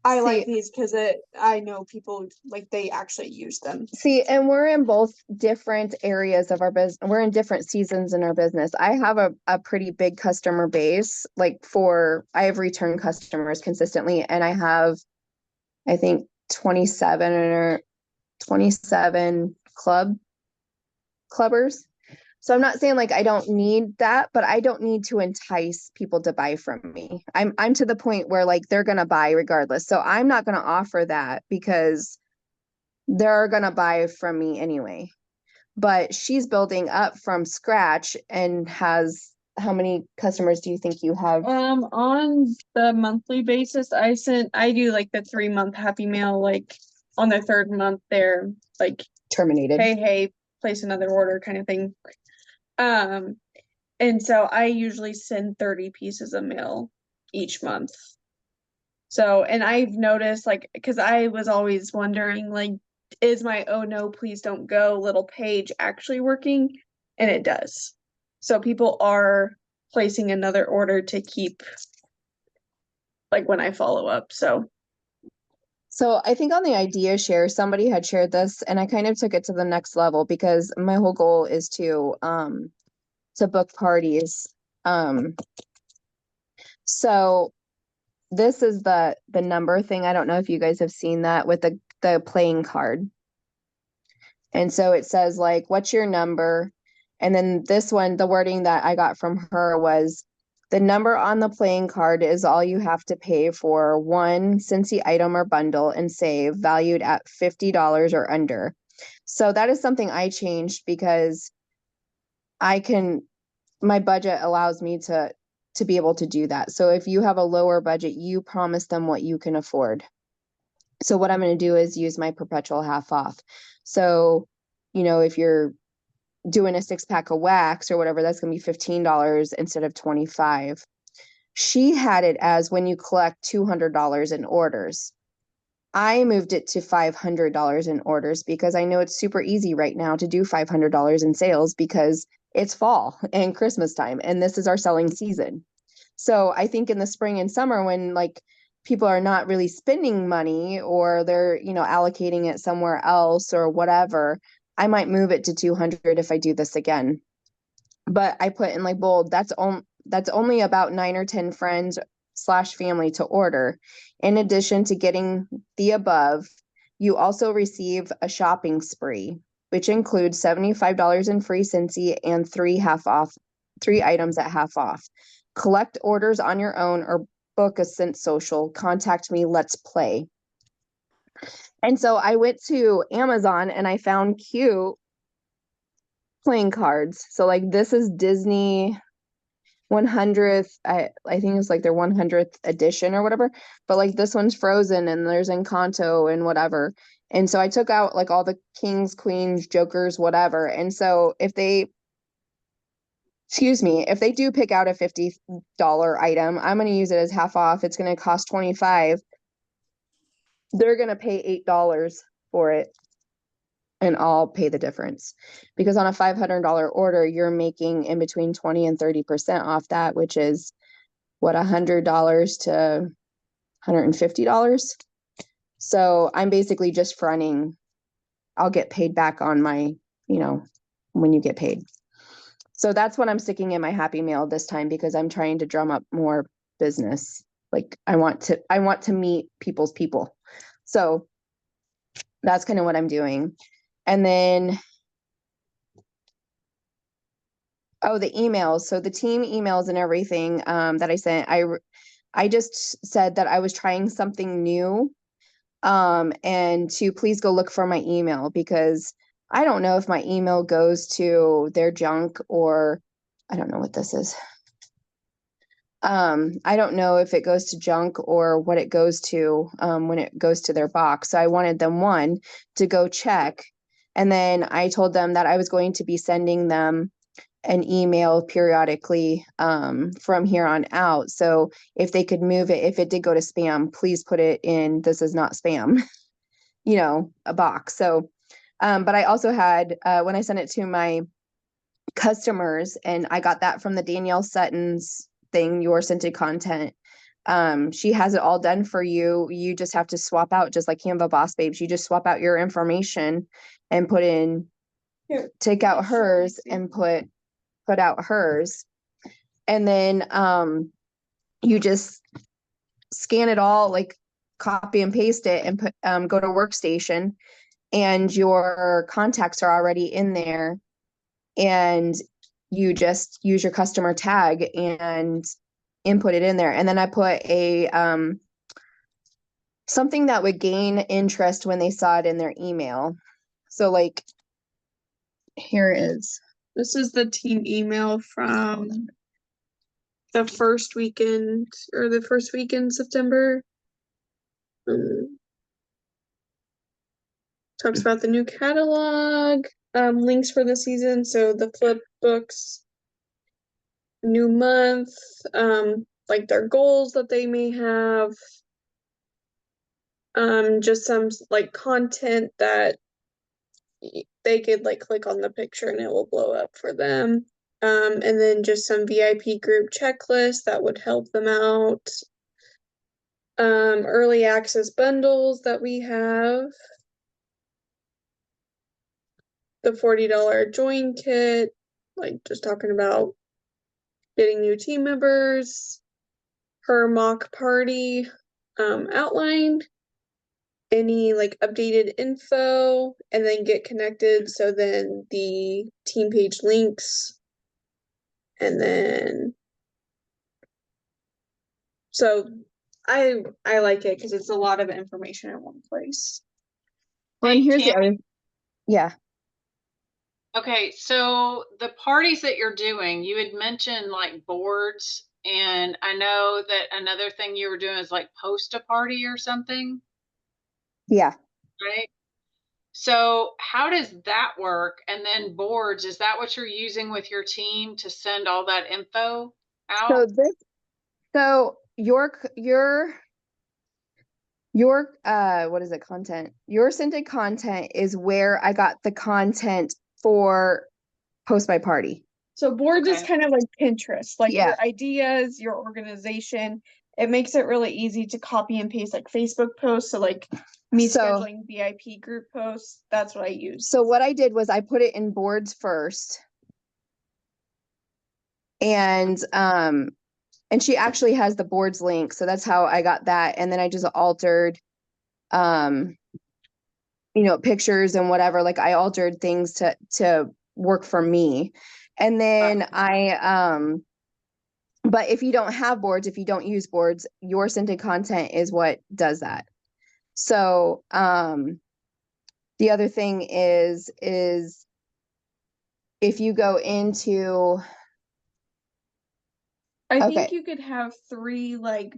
I like these because I know people like they actually use them. See, and we're in both different areas of our business. We're in different seasons in our business. I have a pretty big customer base. I have return customers consistently, and I have, I think 27 clubbers. So I'm not saying like I don't need that, but I don't need to entice people to buy from me. I'm to the point where like they're gonna buy regardless. So I'm not gonna offer that because they're gonna buy from me anyway. But she's building up from scratch and has, how many customers do you think you have? On the monthly basis, I do like the 3-month happy mail, like on the 3rd month they're like Terminated. Hey, place another order kind of thing. And so I usually send 30 pieces of mail each month. So, and I've noticed like, because I was always wondering like, is my oh no, please don't go little page actually working? And it does. So people are placing another order to keep like when I follow up. So I think on the idea share, somebody had shared this and I kind of took it to the next level because my whole goal is to book parties. So this is the number thing. I don't know if you guys have seen that with the playing card. And so it says like, what's your number? And then this one, the wording that I got from her was, The number on the playing card is all you have to pay for one Scentsy item or bundle and save, valued at $50 or under. So that is something I changed because my budget allows me to be able to do that. So if you have a lower budget, you promise them what you can afford. So what I'm going to do is use my perpetual half off. So, if you're doing a 6-pack of wax or whatever, that's going to be $15 instead of $25. She had it as when you collect $200 in orders. I moved it to $500 in orders because I know it's super easy right now to do $500 in sales because it's fall and Christmas time, and this is our selling season. So I think in the spring and summer when people are not really spending money or they're, allocating it somewhere else or whatever, I might move it to 200 if I do this again. But I put in bold, that's only about 9 or 10 friends / family to order. In addition to getting the above, you also receive a shopping spree, which includes $75 in free Scentsy and 3 items at half off. Collect orders on your own or book a Scent social. Contact me. Let's play. And so I went to Amazon and I found cute playing cards. So this is Disney 100th, I think it's their 100th edition or whatever, but this one's Frozen and there's Encanto and whatever. And so I took out all the kings, queens, jokers, whatever. And so if they do pick out a $50 item, I'm going to use it as half off. It's going to cost $25. They're going to pay $8 for it. And I'll pay the difference because on a $500 order, you're making in between 20 and 30% off that, which is what, $100 to $150. So I'm basically just fronting. I'll get paid back on my, when you get paid. So that's what I'm sticking in my Happy Mail this time because I'm trying to drum up more business. I want to meet people's people. So that's kind of what I'm doing. And then, the emails. So the team emails and everything that I sent, I just said that I was trying something new and to please go look for my email because I don't know if my email goes to their junk or I don't know what this is. I don't know if it goes to junk or what it goes to when it goes to their box. So I wanted them to go check. And then I told them that I was going to be sending them an email periodically from here on out. So if they could move it, if it did go to spam, please put it in, this is not spam, a box. So, but I also had, when I sent it to my customers, and I got that from the Danielle Sutton's thing, Your Scented Content. She has it all done for you. You just have to swap out, just like Canva Boss Babes. You just swap out your information and put in, take out hers and put out hers. And then you just scan it all, copy and paste it and put go to Workstation, and your contacts are already in there. And you just use your customer tag and input it in there. And then I put a something that would gain interest when they saw it in their email. So here it is. This is the team email from the first weekend in September. Talks about the new catalog, links for the season. So the flip books, new month, their goals that they may have, just some content that they could click on the picture and it will blow up for them. And then just some VIP group checklists that would help them out. Early access bundles that we have. The $40 join kit, just talking about getting new team members. Her mock party outlined. Any updated info, and then get connected. So then the team page links, and then So I like it because it's a lot of information in one place. Well, and Hey, here's the Tammy. other, yeah. Okay, so the parties that you're doing, you had mentioned like boards, and I know that another thing you were doing is like post a party or something, Yeah. right? So how does that work? And then boards, is that what you're using with your team to send all that info So out? so what is it, content? Your scented content is where I got the content for Post My Party. So boards is Okay. kind of like Pinterest, like Yeah. your ideas, your organization. It makes it really easy to copy and paste like Facebook posts. So like me scheduling VIP group posts, that's what I use. So what I did was I put it in boards first. And she actually has the boards link, so that's how I got that. And then I just altered pictures and whatever. Like I altered things to work for me. And then but if you don't have boards, if you don't use boards, your scented content is what does that. So the other thing is if you go into, I okay, think you could have 3 I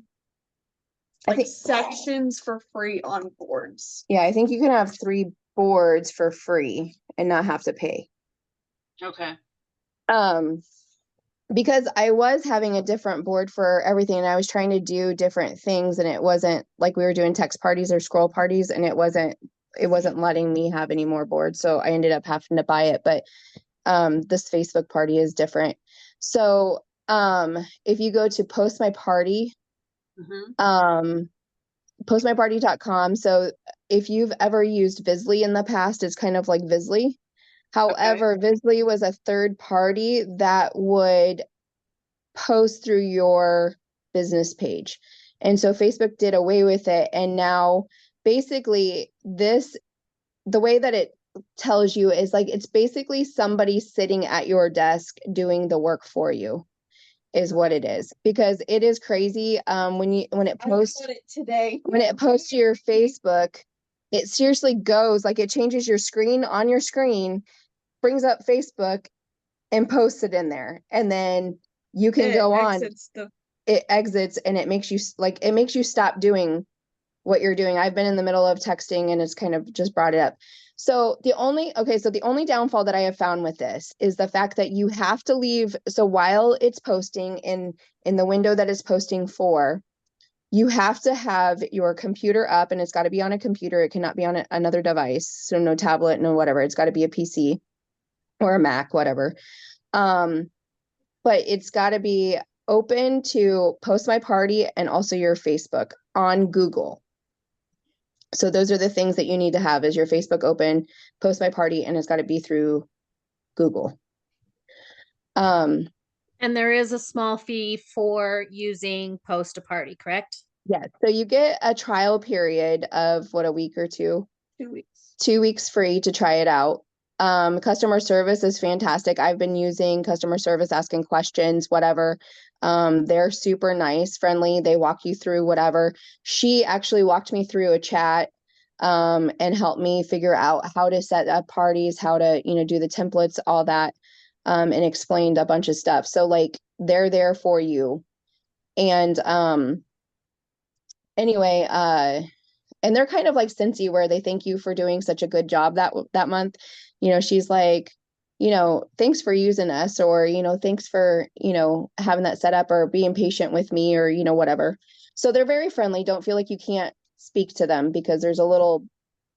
think, sections for free on boards. yeah, I think you can have 3 boards for free and not have to pay. Okay. Because I was having a different board for everything and I was trying to do different things and it wasn't like we were doing text parties or scroll parties and it wasn't letting me have any more boards. So I ended up having to buy it. But this Facebook party is different. So if you go to Post My Party, postmyparty.com. So if you've ever used Visly in the past, it's kind of like Visly. However, Visly was a third party that would post through your business page. And so Facebook did away with it. And now basically the way that it tells you is like, it's basically somebody sitting at your desk doing the work for you is what it is, because it is crazy. When it posts to your Facebook, it seriously goes like it changes your screen on your screen, brings up Facebook and posts it in there. And then you can go on, it exits and it makes you stop doing what you're doing. I've been in the middle of texting and it's kind of just brought it up. So the only downfall that I have found with this is the fact that you have to leave. So while it's posting in the window that it's posting for, you have to have your computer up and it's got to be on a computer. It cannot be on another device. So no tablet, no whatever. It's got to be a PC or a Mac, whatever. But it's got to be open to Post My Party and also your Facebook on Google. So those are the things that you need to have is your Facebook open, Post My Party, and it's got to be through Google. And there is a small fee for using Post a Party, correct? Yes. So you get a trial period of a week or 2? 2 weeks. 2 weeks free to try it out. Customer service is fantastic. I've been using customer service, asking questions, whatever. They're super nice, friendly. They walk you through whatever. She actually walked me through a chat and helped me figure out how to set up parties, how to, do the templates, all that, and explained a bunch of stuff. So like they're there for you. And anyway, and they're kind of like Scentsy, where they thank you for doing such a good job that month. She's like, thanks for using us, or, thanks for, having that set up or being patient with me, or, whatever. So they're very friendly. Don't feel like you can't speak to them because there's a little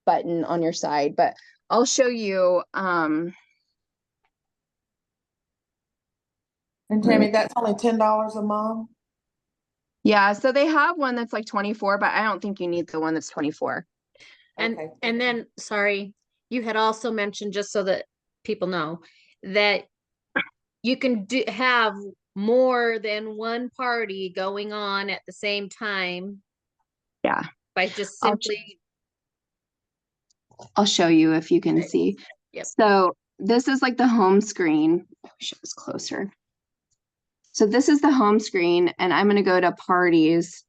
button on your side, but I'll show you. And Tammy, that's only $10 a month. Yeah, so they have one that's like 24, but I don't think you need the one that's 24. And Okay. and then, sorry, you had also mentioned, just so that people know, that you can have more than one party going on at the same time. Yeah. By just simply. I'll show you if you can see. Yep. So this is like the home screen. I'll show this closer. So this is the home screen, and I'm going to go to parties.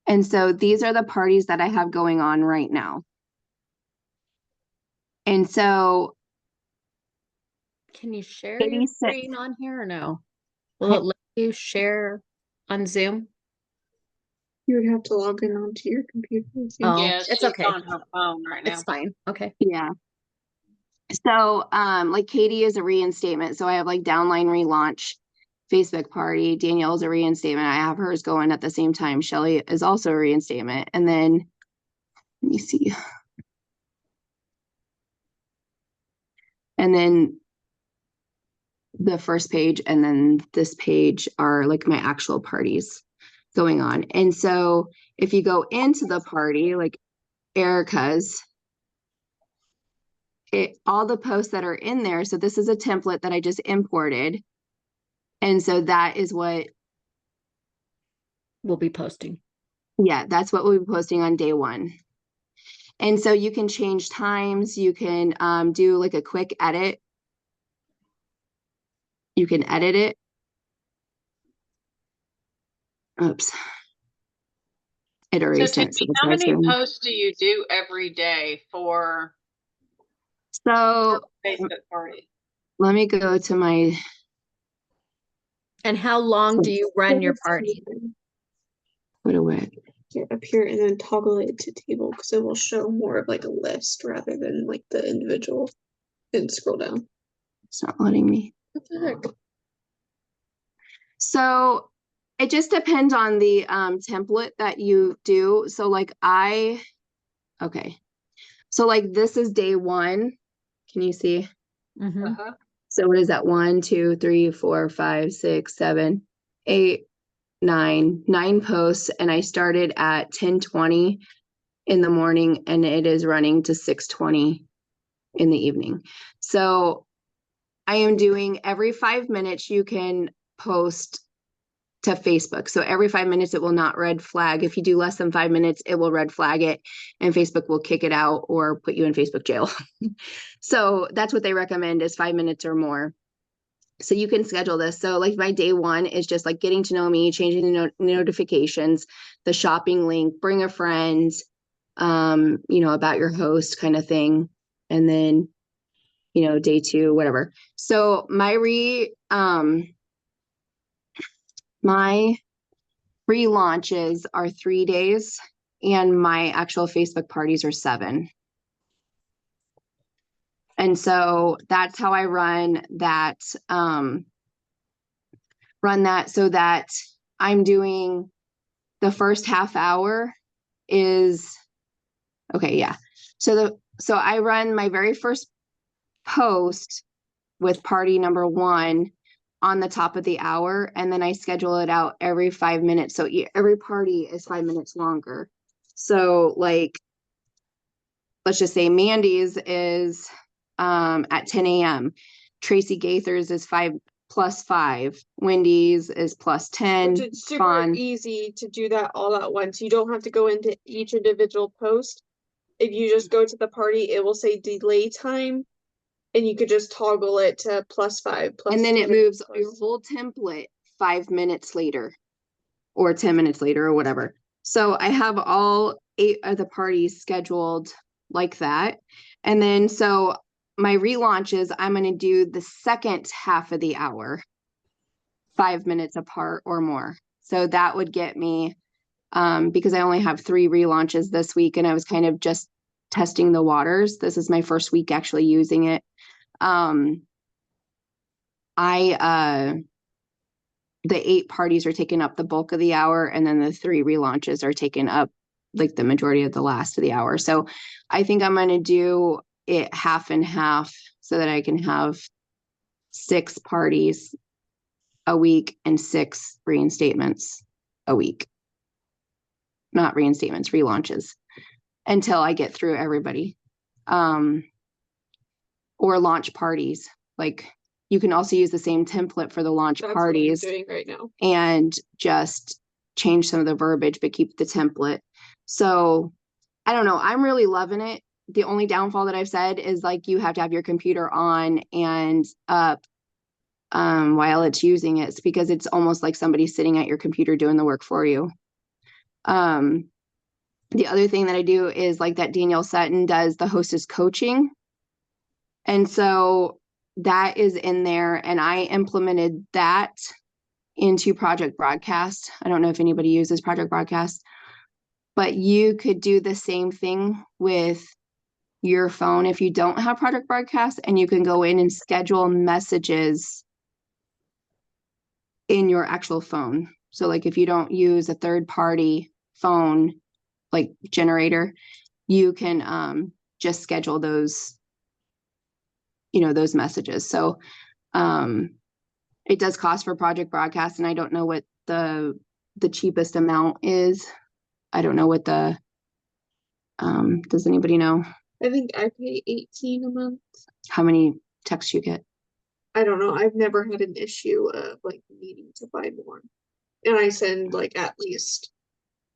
And so these are the parties that I have going on right now. And so Can you share your 86. screen on here or no? Will it let you share on Zoom? You would have to log in onto your computer. I think. Oh, Yeah, it's she's okay. on her phone right now. It's fine. Okay. Yeah. So, like Katie is a reinstatement. So I have like downline relaunch, Facebook party. Danielle's a reinstatement. I have hers going at the same time. Shelly is also a reinstatement. And then let me see. And then the first page and then this page are like my actual parties going on. And so if you go into the party, like Erica's, all the posts that are in there. So this is a template that I just imported. And so that is what We'll be posting. yeah, that's what we'll be posting on day one. And so you can change times. You can do like a quick edit. You can edit it. Oops. It already So sent. Tiffany, how many posts do you do every day for So Facebook party? let me go to my. And how long do you run your party? Put away. Get up here and then toggle it to table because it will show more of like a list rather than like the individual. And scroll down. It's not letting me. What the heck? So it just depends on the template that you do. So like okay. So like this is day one. Can you see? Mhm. Uh-huh. So what is that? 1, 2, 3, 4, 5, 6, 7, 8, 9 posts. And I started at 10:20 in the morning and it is running to 6:20 in the evening. So I am doing every 5 minutes you can post to Facebook. So every 5 minutes it will not red flag. If you do less than 5 minutes, it will red flag it and Facebook will kick it out or put you in Facebook jail. So that's what they recommend is 5 minutes or more. So you can schedule this. So like my day one is just like getting to know me, changing the notifications, the shopping link, bring a friend, about your host kind of thing. And then, day two, whatever. So my relaunches are 3 days and my actual Facebook parties are 7. And so that's how I run that so that I'm doing the first half hour is okay. Yeah. So I run my very first post with party number 1 on the top of the hour. And then I schedule it out every 5 minutes. So every party is 5 minutes longer. So like, let's just say Mandy's is at 10 a.m. Tracy Gaither's is 5 plus 5. Wendy's is plus 10. Which it's super easy to do that all at once. You don't have to go into each individual post. If you just go to the party, it will say delay time. And you could just toggle it to +5, and then 10, it moves your whole template 5 minutes later or 10 minutes later or whatever. So I have all 8 of the parties scheduled like that. And then so my relaunches, I'm going to do the second half of the hour, 5 minutes apart or more. So that would get me, because I only have 3 relaunches this week and I was kind of just testing the waters. This is my first week actually using it. The 8 parties are taking up the bulk of the hour and then the 3 relaunches are taking up like the majority of the last of the hour. So I think I'm going to do it half and half so that I can have 6 parties a week and 6 reinstatements a week. Not reinstatements, relaunches until I get through everybody. Or launch parties. Like you can also use the same template for the launch parties. What I'm doing right now. And just change some of the verbiage, but keep the template. So I don't know. I'm really loving it. The only downfall that I've said is like you have to have your computer on and up while it's using it. It's because it's almost like somebody sitting at your computer doing the work for you. The other thing that I do is like that Danielle Sutton does the hostess coaching. And so that is in there, and I implemented that into Project Broadcast. I don't know if anybody uses Project Broadcast, but you could do the same thing with your phone if you don't have Project Broadcast, and you can go in and schedule messages in your actual phone. So like if you don't use a third party phone like generator, you can just schedule those, you know, those messages. So it does cost for Project Broadcast, and I don't know what the cheapest amount is. I don't know what the does anybody know I think I pay 18 a month. how many texts you get? I don't know. I've never had an issue of like needing to buy more. And I send like at least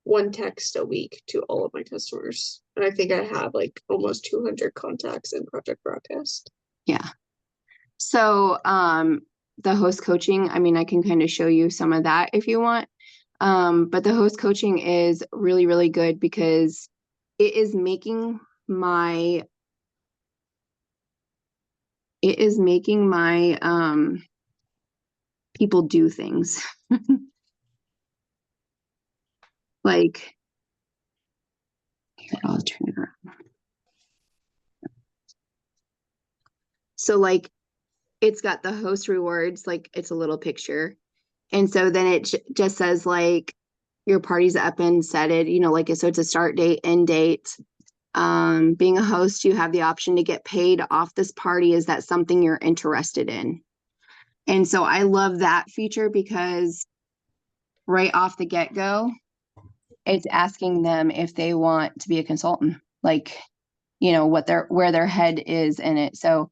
one text a week to all of my customers. And I think I have like almost 200 contacts in Project Broadcast. Yeah. So the host coaching, I mean, I can kind of show you some of that if you want. But the host coaching is really, really good because it is making my people do things. Like, I'll turn it around. So like, it's got the host rewards, like it's a little picture. And so then it just says like, your party's up and set it, you know, like, so it's a start date, end date. Being a host, you have the option to get paid off this party. Is that something you're interested in? And so I love that feature because right off the get-go, it's asking them if they want to be a consultant, like, you know, where their head is in it. So,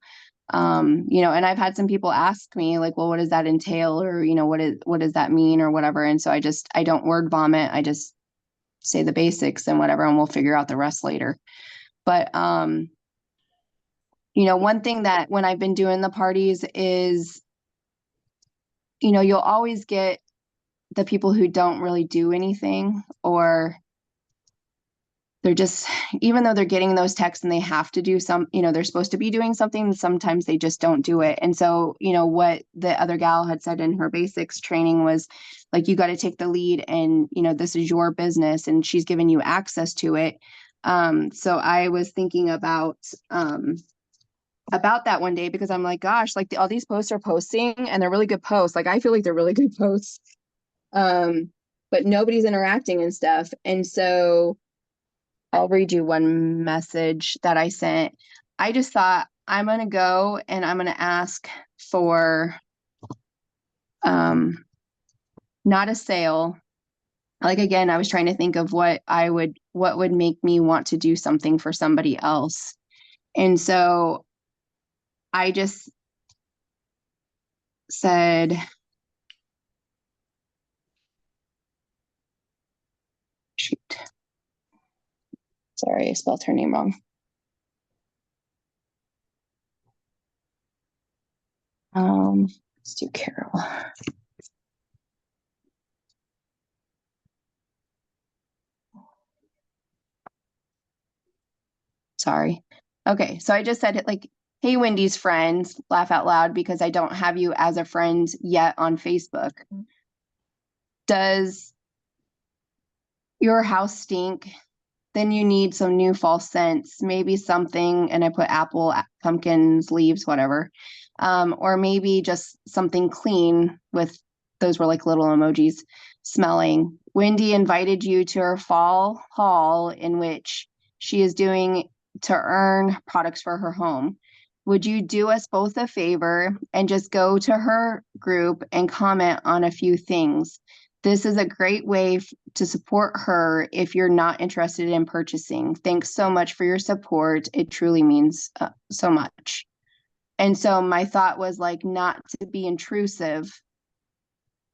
you know, and I've had some people ask me like, well, what does that entail? Or, you know, what does that mean or whatever? And so I don't word vomit. I just say the basics and whatever, and we'll figure out the rest later. But, you know, one thing that when I've been doing the parties is, you know, you'll always get the people who don't really do anything, or they're just, even though they're getting those texts and they have to do some, you know, they're supposed to be doing something, sometimes they just don't do it. And so, you know, what the other gal had said in her basics training was like, you got to take the lead, and, you know, this is your business and she's giving you access to it. So I was thinking about that one day, because I'm like, gosh, like all these posts are posting and they're really good posts. Like, I feel like they're really good posts. But nobody's interacting and stuff. And so I'll read you one message that I sent. I just thought, I'm going to go and I'm going to ask for, not a sale. Like, again, I was trying to think of what would make me want to do something for somebody else. And so I just said, shoot. Sorry, I spelled her name wrong. Let's do Carol. Sorry. Okay, so I just said it like, hey, Wendy's friends, laugh out loud because I don't have you as a friend yet on Facebook. Does your house stink? Then you need some new fall scents, maybe something, and I put apple, pumpkins, leaves, whatever. Or maybe just something clean with, those were like little emojis, smelling. Wendy invited you to her fall haul in which she is doing to earn products for her home. Would you do us both a favor and just go to her group and comment on a few things? This is a great way to support her if you're not interested in purchasing. Thanks so much for your support. It truly means so much. And so my thought was like, not to be intrusive,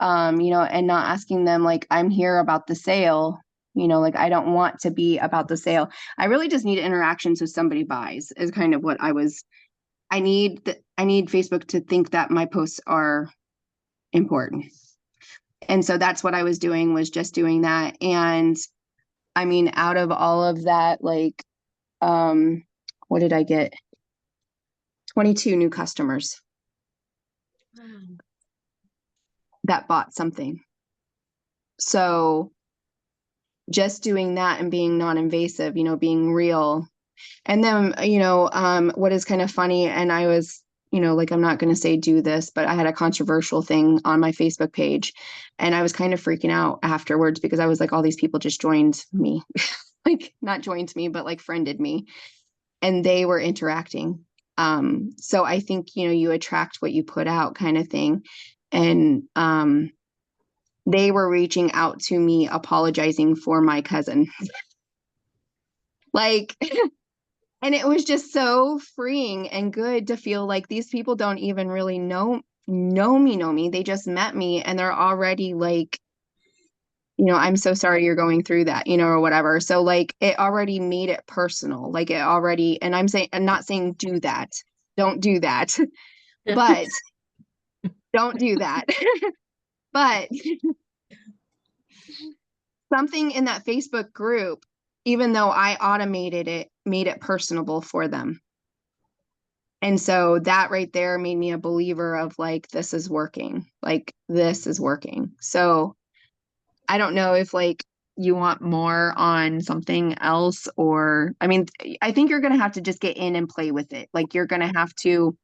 you know, and not asking them like, I'm here about the sale, you know, like I don't want to be about the sale. I really just need interactions with somebody buys is kind of what I need I need Facebook to think that my posts are important. And so that's what I was doing, was just doing that. And I mean, out of all of that, like, what did I get? 22 new customers that bought something. So just doing that and being non-invasive, you know, being real. And then, you know, what is kind of funny, and I was, you know, like, I'm not going to say do this, but I had a controversial thing on my Facebook page, and I was kind of freaking out afterwards because I was like, all these people just joined me, like, not joined me, but like friended me, and they were interacting. So I think, you know, you attract what you put out, kind of thing. And they were reaching out to me apologizing for my cousin. Like, and it was just so freeing and good to feel like these people don't even really know me. They just met me, and they're already like, you know, I'm so sorry you're going through that, you know, or whatever. So like, it already made it personal. Like, it already, and I'm not saying do that. Don't do that. But don't do that. But something in that Facebook group, even though I automated it, made it personable for them. And so that right there made me a believer of like, this is working. Like, this is working. So I don't know if like you want more on something else, or, I mean, I think you're going to have to just get in and play with it. Like, you're going to have to.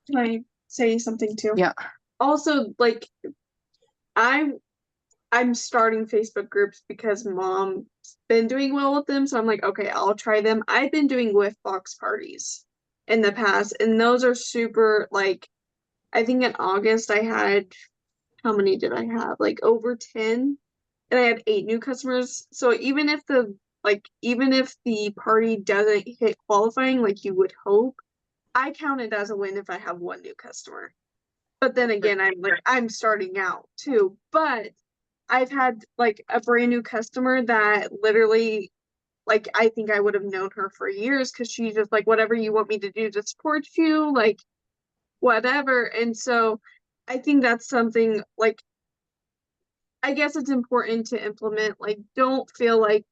Can I say something too? Yeah. Also, like, I'm starting Facebook groups because Mom's been doing well with them, so I'm like, okay, I'll try them. I've been doing whiff box parties in the past, and those are super, like, I think in August I had, how many did I have? Like over 10, and I had 8 new customers. So even if the party doesn't hit qualifying like you would hope, I count it as a win if I have 1 new customer. But then again, I'm starting out too. But I've had like a brand new customer that literally, like, I think I would have known her for years because she's just like, whatever you want me to do to support you, like, whatever. And so I think that's something, like, I guess it's important to implement. Like, don't feel like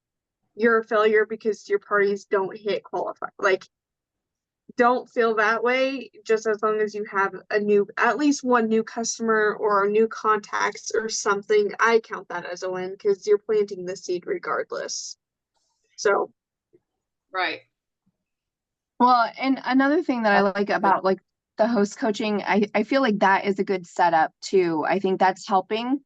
you're a failure because your parties don't hit qualify. Like, don't feel that way. Just as long as you have at least 1 new customer or new contacts or something, I count that as a win because you're planting the seed regardless. So. Right. Well, and another thing that I like about like the host coaching, I feel like that is a good setup too. I think that's helping,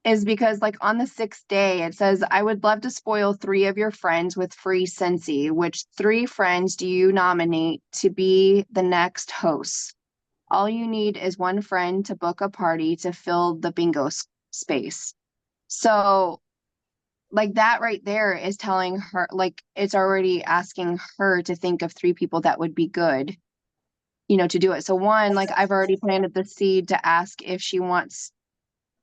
is because like on the 6th day, it says, I would love to spoil 3 of your friends with free Scentsy. Which 3 friends do you nominate to be the next hosts? All you need is 1 friend to book a party to fill the bingo space. So like, that right there is telling her, like, it's already asking her to think of 3 people that would be good, you know, to do it. So 1, like, I've already planted the seed to ask if she wants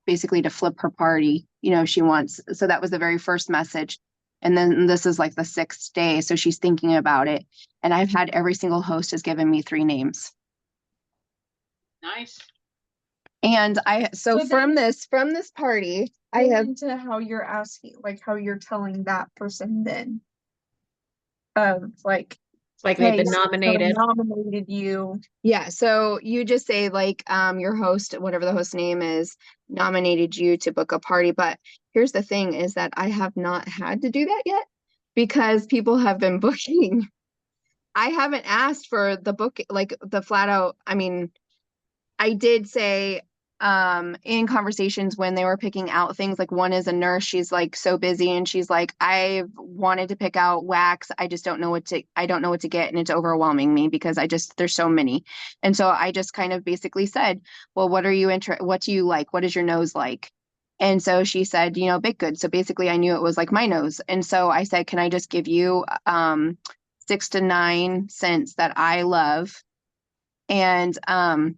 basically to flip her party, you know, if she wants. So that was the very first message. And then this is like the 6th day. So she's thinking about it. And I've had every single host has given me 3 names. Nice. And so from this party, I have into how you're asking, like how you're telling that person then. Like Like Hey, they've been so nominated. nominated you. Yeah, so you just say like your host, whatever the host name is, nominated you to book a party. But here's the thing, is that I have not had to do that yet because people have been booking. I haven't asked for the book, like the flat out. I mean, I did say in conversations when they were picking out things, like one is a nurse, she's like so busy and she's like, I've wanted to pick out wax, I don't know what to get, and it's overwhelming me because there's so many. And so I just kind of basically said, well, what do you like, what is your nose like? And so she said, you know, Big Good. So basically I knew it was like my nose. And so I said, can I just give you 6 to 9 scents that I love? And I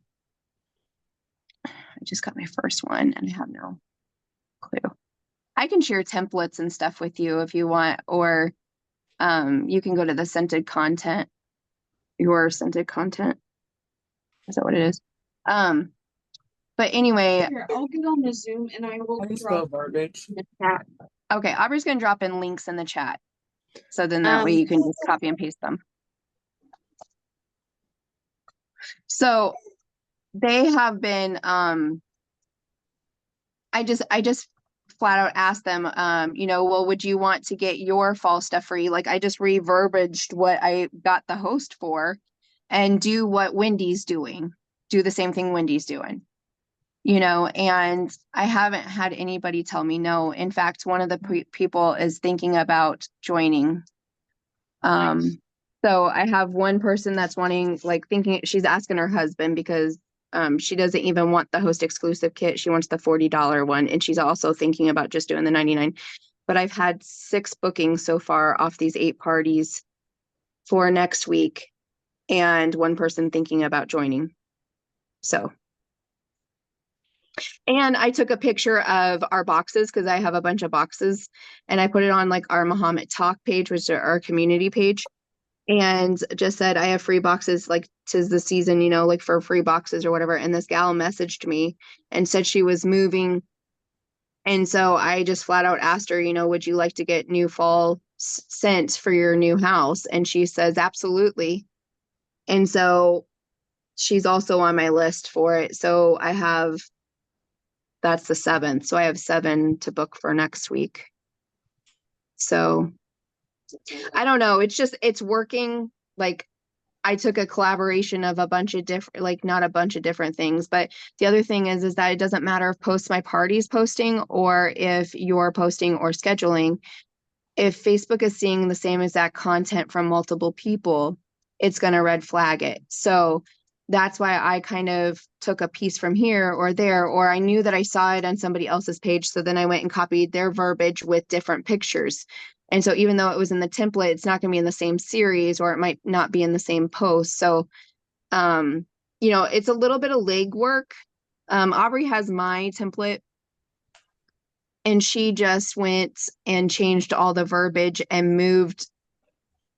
just got my first one and I have no clue. I can share templates and stuff with you if you want, or you can go to the scented content, your scented content. Is that what it is? But anyway, Here, I'll get on the Zoom and I will I just drop love verbiage. in the chat. okay, Aubrey's gonna drop in links in the chat. So then that way you can just copy and paste them. So they have been, I just flat out asked them, you know, well, would you want to get your fall stuff free? Like I just reverbaged what I got the host for and do what Wendy's doing. Do the same thing Wendy's doing. You know, and I haven't had anybody tell me no. In fact, one of the people is thinking about joining. So I have one person that's wanting, like thinking, she's asking her husband because she doesn't even want the host exclusive kit. She wants the $40 one. And she's also thinking about just doing the 99. But I've had 6 bookings so far off these 8 parties for next week. And one person thinking about joining. So. And I took a picture of our boxes because I have a bunch of boxes and I put it on like our Muhammad Talk page, which is our community page. And just said, I have free boxes, like 'tis the season, you know, like for free boxes or whatever. And this gal messaged me and said she was moving. And so I just flat out asked her, you know, would you like to get new fall scents for your new house? And she says, absolutely. And so she's also on my list for it. So I have, that's the 7th. So I have 7 to book for next week. So I don't know. It's just, it's working. Like I took a collaboration of a bunch of different, like not a bunch of different things, but the other thing is that it doesn't matter if Post My Party's posting or if you're posting or scheduling. If Facebook is seeing the same exact content from multiple people, it's going to red flag it. So that's why I kind of took a piece from here or there, or I knew that I saw it on somebody else's page. So then I went and copied their verbiage with different pictures. And so even though it was in the template, it's not going to be in the same series or it might not be in the same post. So, you know, it's a little bit of legwork. Aubrey has my template and she just went and changed all the verbiage and moved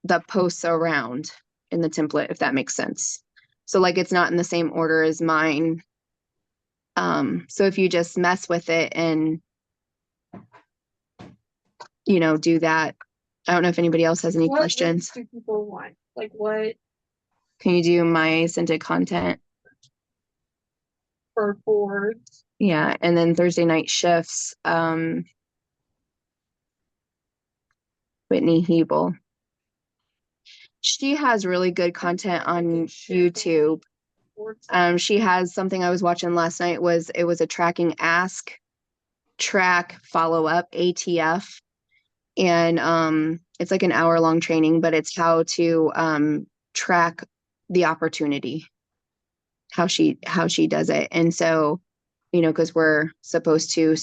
the posts around in the template, if that makes sense. So like it's not in the same order as mine. So if you just mess with it and, you know, do that. I don't know if anybody else has any questions. What do people want? Like what Can you do my scented content? for boards? Yeah, and then Thursday night shifts, Whitney Hebel. She has really good content on YouTube. She has something I was watching last night it was a tracking ask, track, follow up, ATF. And it's like an hour-long training, but it's how to track the opportunity, how she does it. And so, you know, because we're supposed to,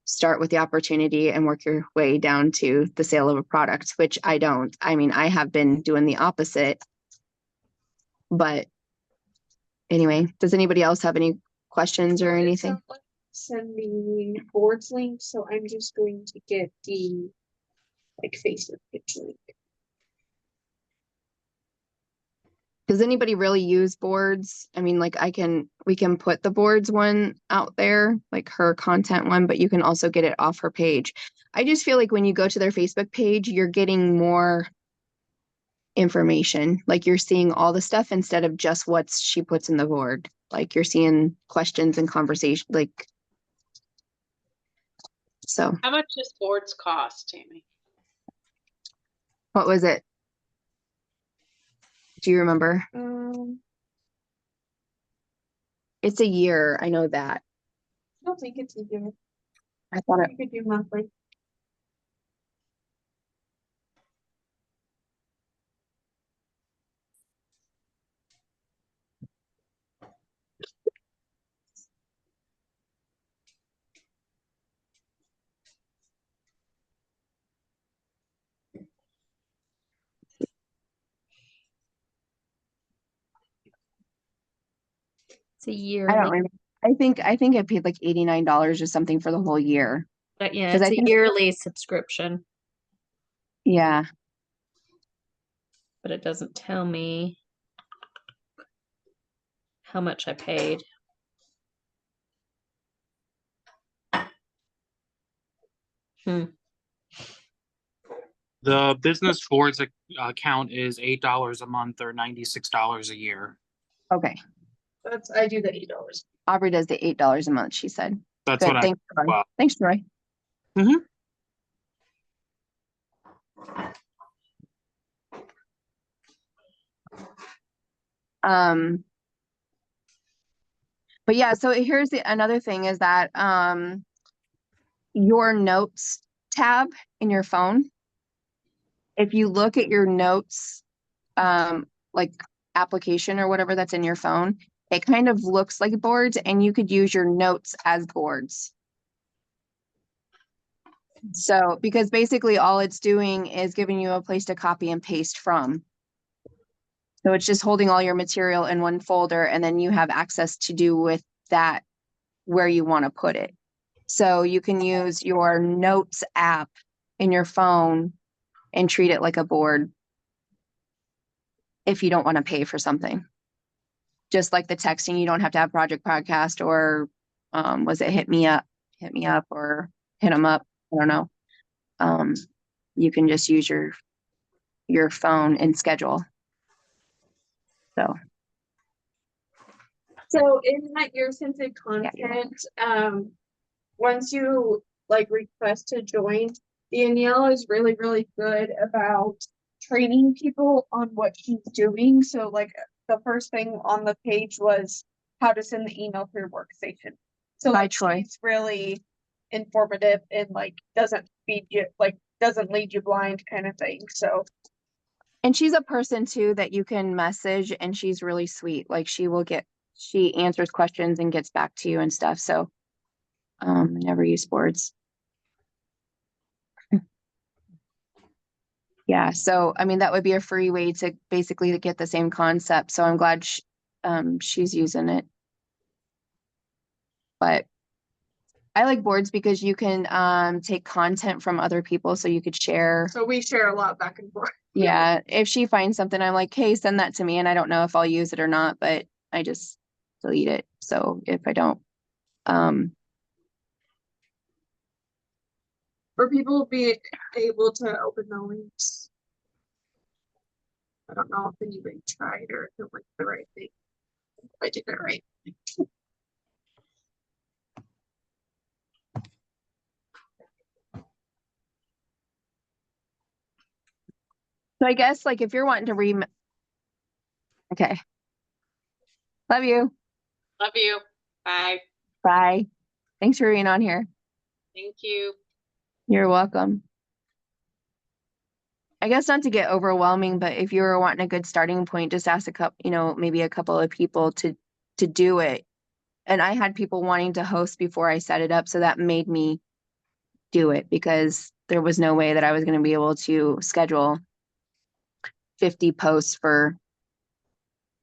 start with the opportunity and work your way down to the sale of a product, which I don't. I mean, I have been doing the opposite. But anyway, does anybody else have any questions or anything? Send me boards link, so I'm just going to get the like Facebook page link. Does anybody really use boards? I mean, like we can put the boards one out there, like her content one, but you can also get it off her page. I just feel like when you go to their Facebook page, you're getting more information. Like you're seeing all the stuff instead of just what she puts in the board. Like you're seeing questions and conversation, like, so. How much does boards cost, Tammy? What was it? Do you remember? It's a year. I know that. I don't think it's a year. I thought it. I could do monthly. It's a year. I don't remember. I think I paid like $89 or something for the whole year. But yeah, 'Cause it's I a think- yearly subscription, Yeah. but it doesn't tell me. how much I paid. The business boards account is $8 a month or $96 a year. Okay. I do the $8. Aubrey does the $8 a month, she said. That's Good. what Thanks, Troy. well. Thanks, Troy. Mhm. But yeah, so here's another thing is that your notes tab in your phone, if you look at your notes like application or whatever that's in your phone, it kind of looks like boards, and you could use your notes as boards. So because basically all it's doing is giving you a place to copy and paste from. So it's just holding all your material in one folder, and then you have access to do with that where you want to put it. So you can use your notes app in your phone and treat it like a board if you don't want to pay for something. Just like the texting, you don't have to have Project Podcast or was it hit me up or hit them up. I don't know. You can just use your phone and schedule. So in that your Scentsy content, once you like request to join, Danielle is really, really good about training people on what she's doing. So like the first thing on the page was how to send the email through workstation. So Hi, like, Troy. she's really informative and like doesn't lead you blind kind of thing. So And she's a person too that you can message, and she's really sweet. Like she answers questions and gets back to you and stuff. So never use boards. Yeah, so I mean that would be a free way to basically get the same concept. So I'm glad she's using it. But I like boards because you can take content from other people, so you could share. so we share a lot back and forth. Yeah, if she finds something, I'm like, hey, send that to me, and I don't know if I'll use it or not, but I just delete it. So if I don't, For people being able to open the links. I don't know if anybody tried or if it was the right thing. If I did it right. so I guess like if you're wanting to okay. Love you. Love you. Bye. Bye. Thanks for being on here. Thank you. You're welcome. I guess not to get overwhelming, but if you were wanting a good starting point, just ask maybe a couple of people to do it. And I had people wanting to host before I set it up, so that made me do it because there was no way that I was going to be able to schedule 50 posts for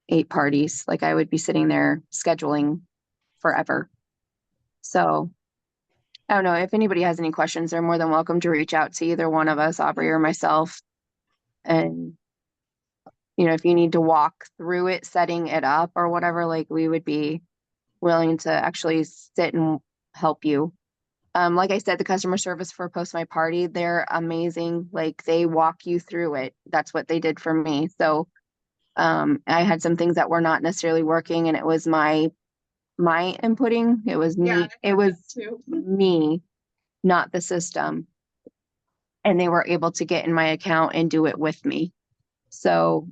8 parties. Like I would be sitting there scheduling forever. So I don't know if anybody has any questions, they're more than welcome to reach out to either one of us, Aubrey or myself. And, if you need to walk through it, setting it up or whatever, like we would be willing to actually sit and help you. Like I said, the customer service for Post My Party, they're amazing. Like they walk you through it. That's what they did for me. So I had some things that were not necessarily working, and it was my inputting. It was me. Yeah, It was too. me, not the system. And they were able to get in my account and do it with me. So,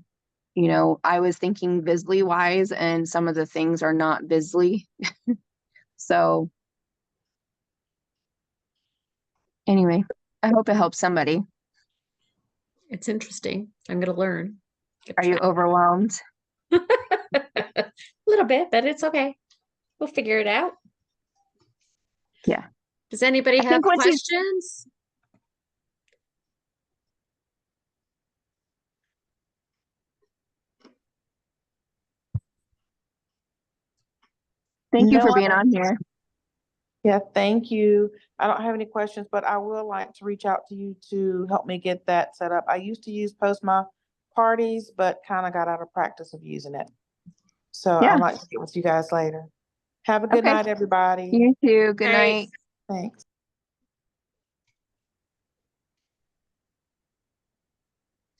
I was thinking Visly wise, and some of the things are not Visly. So anyway, I hope it helps somebody. It's interesting. I'm going to learn. Are you overwhelmed? A little bit, but it's okay. We'll figure it out. Yeah. Does anybody have think once you- questions? Thank you No, for I being don't. on here. Yeah, thank you. I don't have any questions, but I will like to reach out to you to help me get that set up. I used to use Post My Parties, but kind of got out of practice of using it. So Yeah. I'd like to get with you guys later. Have a good Okay. night, everybody. You too. Good night. Thanks.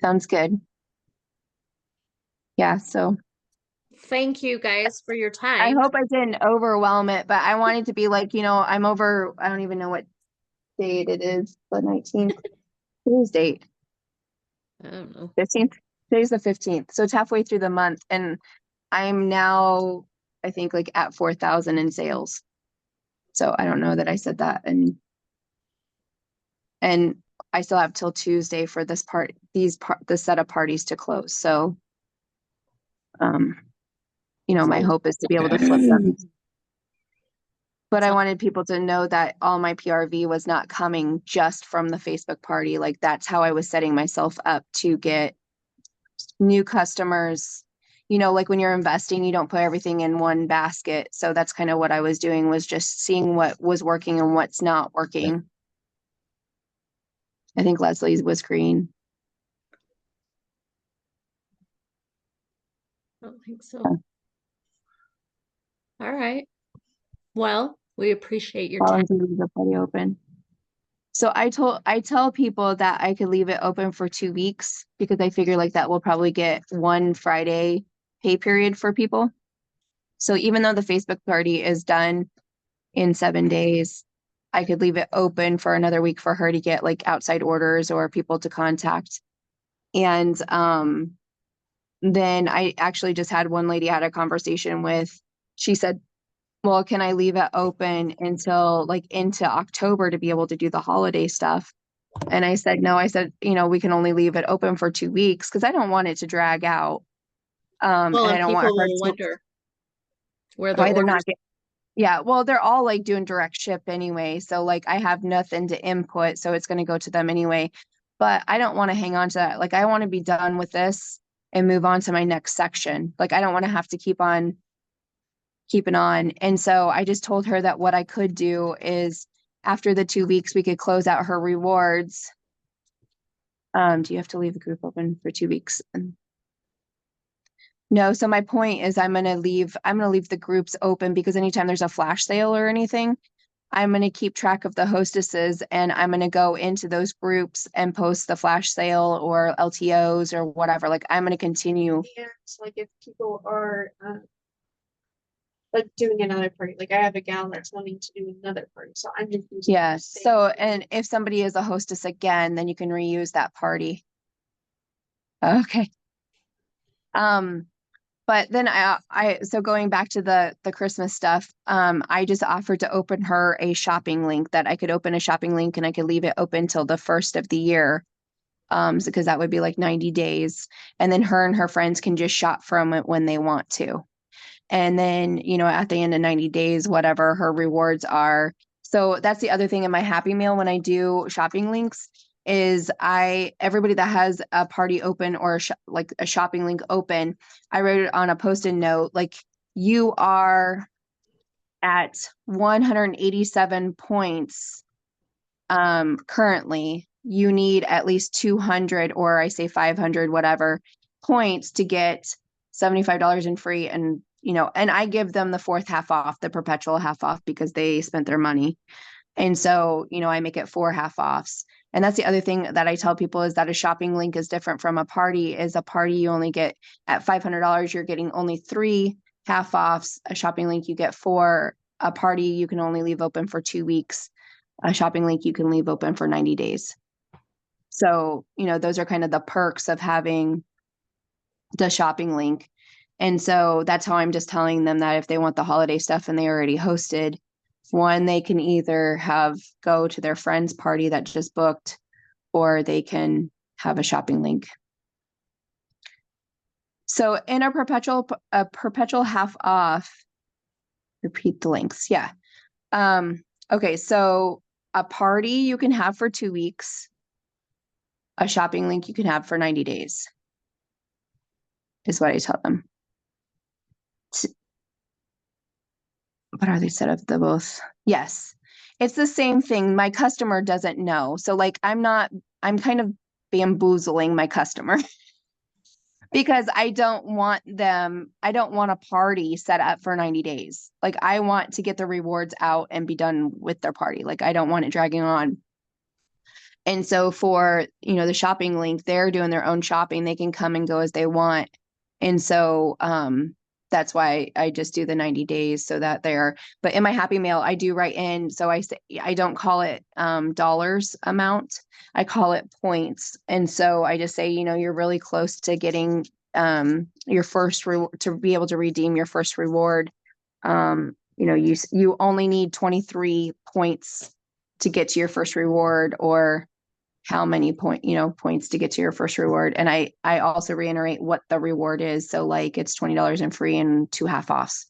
Sounds good. Yeah, so Thank you guys for your I time. hope I didn't overwhelm it, but I wanted to be like, I'm over, I don't even know what date it is, the 19th. Today's date, I don't know. 15th. Today's the 15th. So it's halfway through the month and I'm now, I think like at 4,000 in sales. So I don't know that I said that. And I still have till Tuesday for this set of parties to close. So, my hope is to be able to flip them. But I wanted people to know that all my PRV was not coming just from the Facebook party. Like that's how I was setting myself up to get new customers. Like when you're investing, you don't put everything in one basket. So that's kind of what I was doing, was just seeing what was working and what's not working. I think Leslie's was green. I don't think so. All right. Well, we appreciate your time. Volunteer to leave the party open. So I tell people that I could leave it open for 2 weeks because I figure like that will probably get one Friday pay period for people. So even though the Facebook party is done in 7 days, I could leave it open for another week for her to get like outside orders or people to contact. And then I actually just had one lady I had a conversation with. She said, well, can I leave it open until like into October to be able to do the holiday stuff? And I said, no, I said, we can only leave it open for 2 weeks because I don't want it to drag out. Well, And I and don't want people her will to wonder where the why they're orders. not getting. Yeah, well, they're all like doing direct ship anyway. So like I have nothing to input. So it's going to go to them anyway. But I don't want to hang on to that. Like I want to be done with this and move on to my next section. Like I don't want to have to keep on keeping on. And so I just told her that what I could do is after the 2 weeks, we could close out her rewards. Do you have to leave the group open for 2 weeks? No. So my point is I'm going to leave the groups open because anytime there's a flash sale or anything, I'm going to keep track of the hostesses and I'm going to go into those groups and post the flash sale or LTOs or whatever. Like I'm going to continue. And like if people are like doing another party, like I have a gal that's wanting to do another party, so I'm just using Yeah. the same So, thing. and if somebody is a hostess again, then you can reuse that party. Okay. But then so going back to the Christmas stuff, I just offered to open her a shopping link that I could open a shopping link and I could leave it open till the first of the year. Because that would be like 90 days. And then her and her friends can just shop from it when they want to. And then, at the end of 90 days, whatever her rewards are. So that's the other thing in my Happy Meal when I do shopping links is everybody that has a party open or like a shopping link open, I wrote it on a post-it note, like you are at 187 points. Currently you need at least 200 or I say 500, whatever points to get $75 in free. And, and I give them the fourth half off, the perpetual half off because they spent their money. And so, I make it 4 half offs. And that's the other thing that I tell people is that a shopping link is different from a party. Is a party you only get at $500, you're getting only 3 half offs. A shopping link you get 4. A party you can only leave open for 2 weeks. A shopping link you can leave open for 90 days. So, those are kind of the perks of having the shopping link. And so that's how I'm just telling them that if they want the holiday stuff and they already hosted, one, they can either go to their friend's party that just booked, or they can have a shopping link. So in a perpetual half off, repeat the links. Yeah. Okay. So a party you can have for 2 weeks, a shopping link you can have for 90 days is what I tell them. But are they set up the both? Yes. It's the same thing. My customer doesn't know. So like I'm kind of bamboozling my customer. because I don't want a party set up for 90 days. Like I want to get the rewards out and be done with their party. Like I don't want it dragging on. And so for, the shopping link, they're doing their own shopping. They can come and go as they want. And so, that's why I just do the 90 days so that but in my Happy Mail, I do write in. So I say, I don't call it, dollars amount. I call it points. And so I just say, you're really close to getting, your first to be able to redeem your first reward. You only need 23 points to get to your first reward, or how many points to get to your first reward. And I also reiterate what the reward is. So like it's $20 and free and 2 half offs.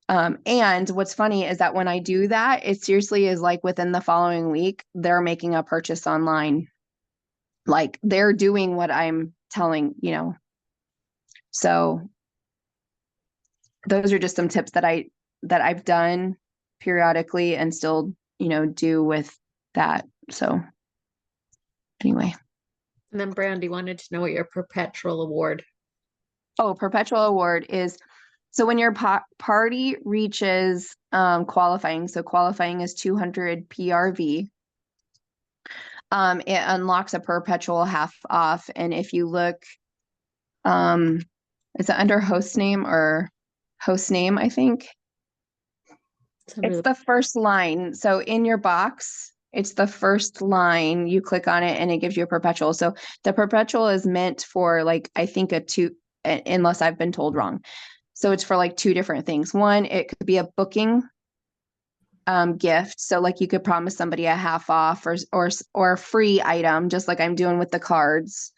And what's funny is that when I do that, it seriously is like within the following week, they're making a purchase online. Like they're doing what I'm telling, so those are just some tips that I've done periodically and still, do with that. So anyway. And then Brandy wanted to know what your perpetual award. Oh, perpetual award is, so when your party reaches qualifying, so qualifying is 200 PRV, it unlocks a perpetual half off. And if you look, is it under host name or host name, I think? It's the first line. So in your box, it's the first line. You click on it and it gives you a perpetual. So the perpetual is meant for like, I think unless I've been told wrong. So it's for like 2 different things. One, it could be a booking gift. So like you could promise somebody a half off or a free item, just like I'm doing with the cards.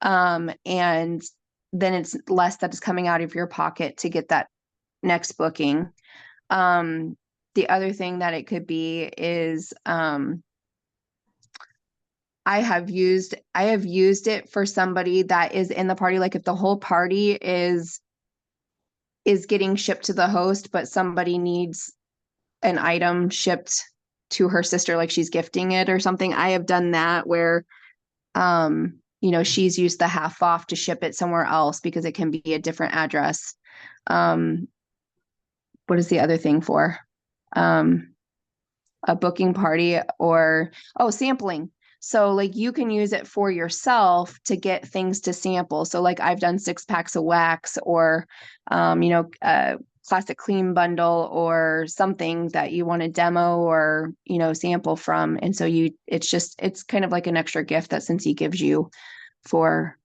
And then it's less that is coming out of your pocket to get that next booking. The other thing that it could be is, I have used it for somebody that is in the party. Like if the whole party is getting shipped to the host, but somebody needs an item shipped to her sister, like she's gifting it or something. I have done that where, she's used the half off to ship it somewhere else because it can be a different address. What is the other thing for? A booking party or, sampling. So like you can use it for yourself to get things to sample. So like I've done 6 packs of wax or, a classic clean bundle or something that you want to demo or, sample from. And so it's kind of like an extra gift that Scentsy gives you for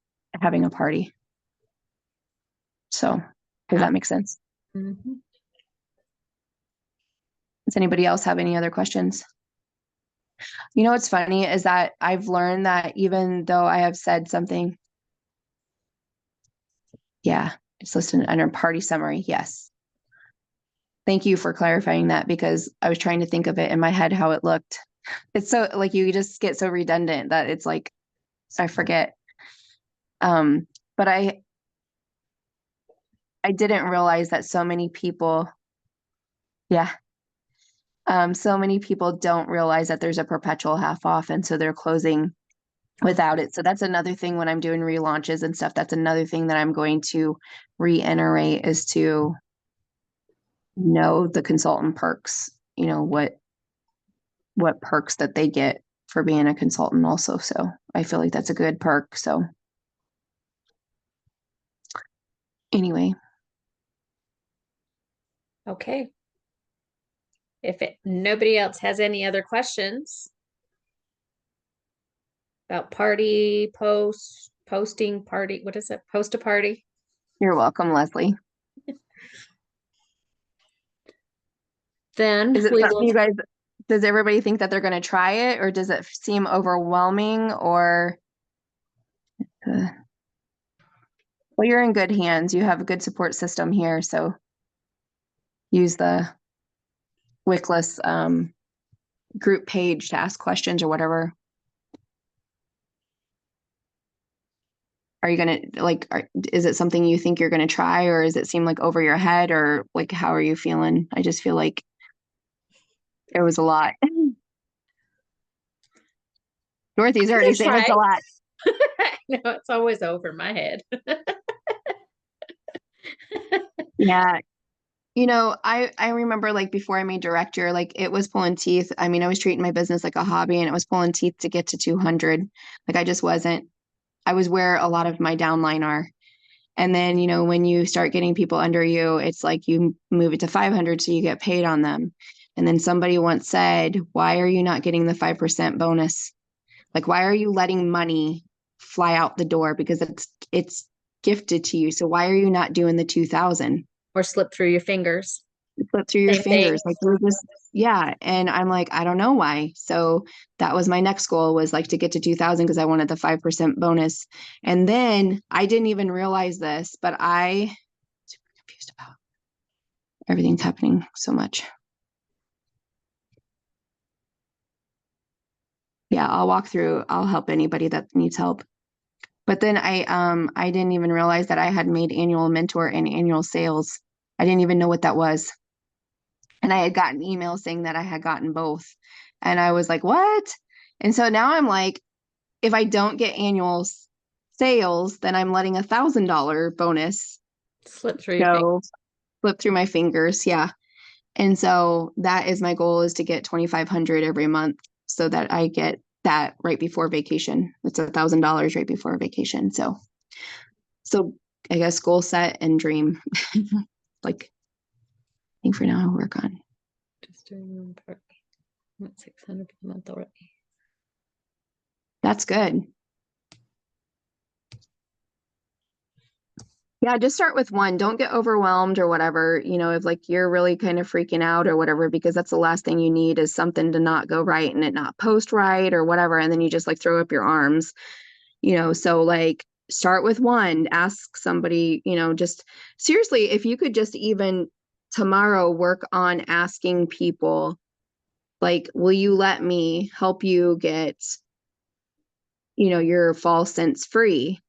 having a party. So does that make sense? Mm-hmm. Does anybody else have any other questions? What's funny is that I've learned that even though I have said something, yeah, it's listed under party summary. Yes. Thank you for clarifying that because I was trying to think of it in my head how it looked. It's so like you just get so redundant that it's like I forget. But I didn't realize that so many people, so many people don't realize that there's a perpetual half off, and so they're closing without it. So that's another thing when I'm doing relaunches and stuff. That's another thing that I'm going to reiterate is to know the consultant perks, what perks that they get for being a consultant also. So I feel like that's a good perk. So anyway. Okay. If nobody else has any other questions about party, posting party, what is it? Post a party. You're welcome, Leslie. Then is it something you guys, does everybody think that they're going to try it, or does it seem overwhelming, or well, you're in good hands. You have a good support system here. So use the Wickless group page to ask questions or whatever. Are you going to is it something you think you're going to try, or does it seem like over your head, or like, how are you feeling? I just feel like it was a lot. Dorothy's already saying it's a lot. No, it's always over my head. Yeah. You know, I remember like before I made director, like it was pulling teeth. I mean, I was treating my business like a hobby and it was pulling teeth to get to 200. Like I just wasn't. I was where a lot of my downline are. And then, you know, when you start getting people under you, it's like you move it to 500 so you get paid on them. And then somebody once said, why are you not getting the 5% bonus? Like, why are you letting money fly out the door? Because it's gifted to you. So why are you not doing the 2,000? Or slip through your fingers. Slip through your Same fingers. thing. Like you're just, yeah. And I'm like, I don't know why. So that was my next goal, was like to get to 2,000 because I wanted the 5% bonus. And then I didn't even realize this, but I super confused about everything's happening so much. Yeah, I'll walk through. I'll help anybody that needs help. But then I didn't even realize that I had made annual mentor and annual sales. I didn't even know what that was. And I had gotten emails saying that I had gotten both. And I was like, what? And so now I'm like, if I don't get annual sales, then I'm letting $1,000 bonus Slip through your fingers. go slip through my fingers. Yeah. And so that is my goal, is to get 2,500 every month so that I get that right before vacation. It's $1,000 right before vacation. So I guess goal set and dream. Like, I think for now I'll work on. Just doing one part. I'm at 600 per month already. That's good. Yeah, just start with one. Don't get overwhelmed or whatever, you know, if like you're really kind of freaking out or whatever, because that's the last thing you need, is something to not go right and it not post right or whatever. And then you just like throw up your arms, you know. So like start with one, ask somebody, you know, just seriously, if you could just even tomorrow work on asking people, like, will you let me help you get, you know, your fall scents free?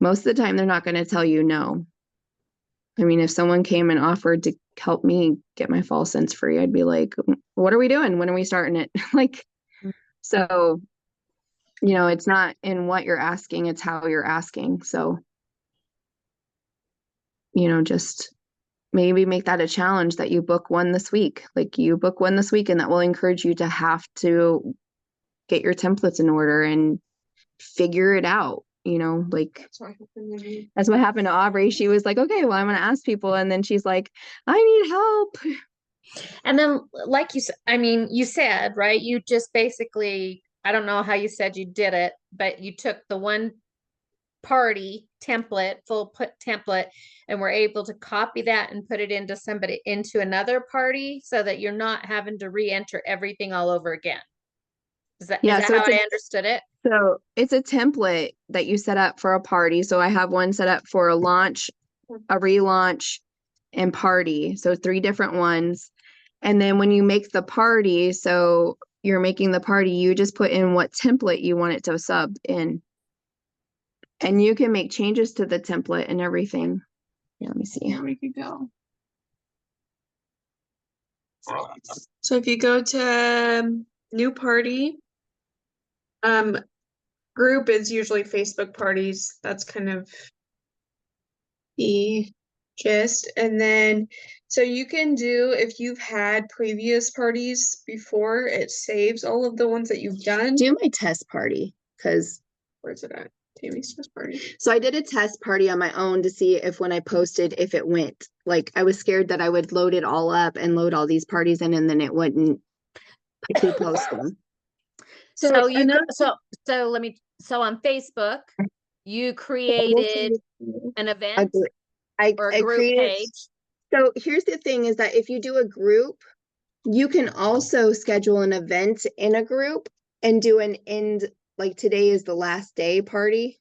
Most of the time, they're not going to tell you no. I mean, if someone came and offered to help me get my fall scents free, I'd be like, what are we doing? When are we starting it? Like, so, you know, it's not in what you're asking, it's how you're asking. So, you know, just maybe make that a challenge that you book one this week. Like you book one this week, and that will encourage you to have to get your templates in order and figure it out. You know, like that's what happened to Aubrey. She was like, okay, well, I'm going to ask people. And then she's like, I need help. And then, like you said, I mean, you said, right? You just basically, I don't know how you said you did it, but you took the one party template, template, and were able to copy that and put it into another party so that you're not having to re-enter everything all over again. Is that how I understood it? So it's a template that you set up for a party. So I have one set up for a launch, a relaunch, and party. So 3 different ones. And then when you make the party, so you're making the party, you just put in what template you want it to sub in. And you can make changes to the template and everything. Yeah, let me see. Here we could go. So if you go to new party, group is usually Facebook parties. That's kind of the gist. And then, so you can do, if you've had previous parties before, it saves all of the ones that you've done. Do my test party, because Where's it at? Tammy's test party. so I did a test party on my own to see if when I posted, if it went. Like I was scared that I would load it all up and load all these parties in, and then it wouldn't post them. So on Facebook, you created an event or a group page. So here's the thing, is that if you do a group, you can also schedule an event in a group and do an end, like today is the last day party.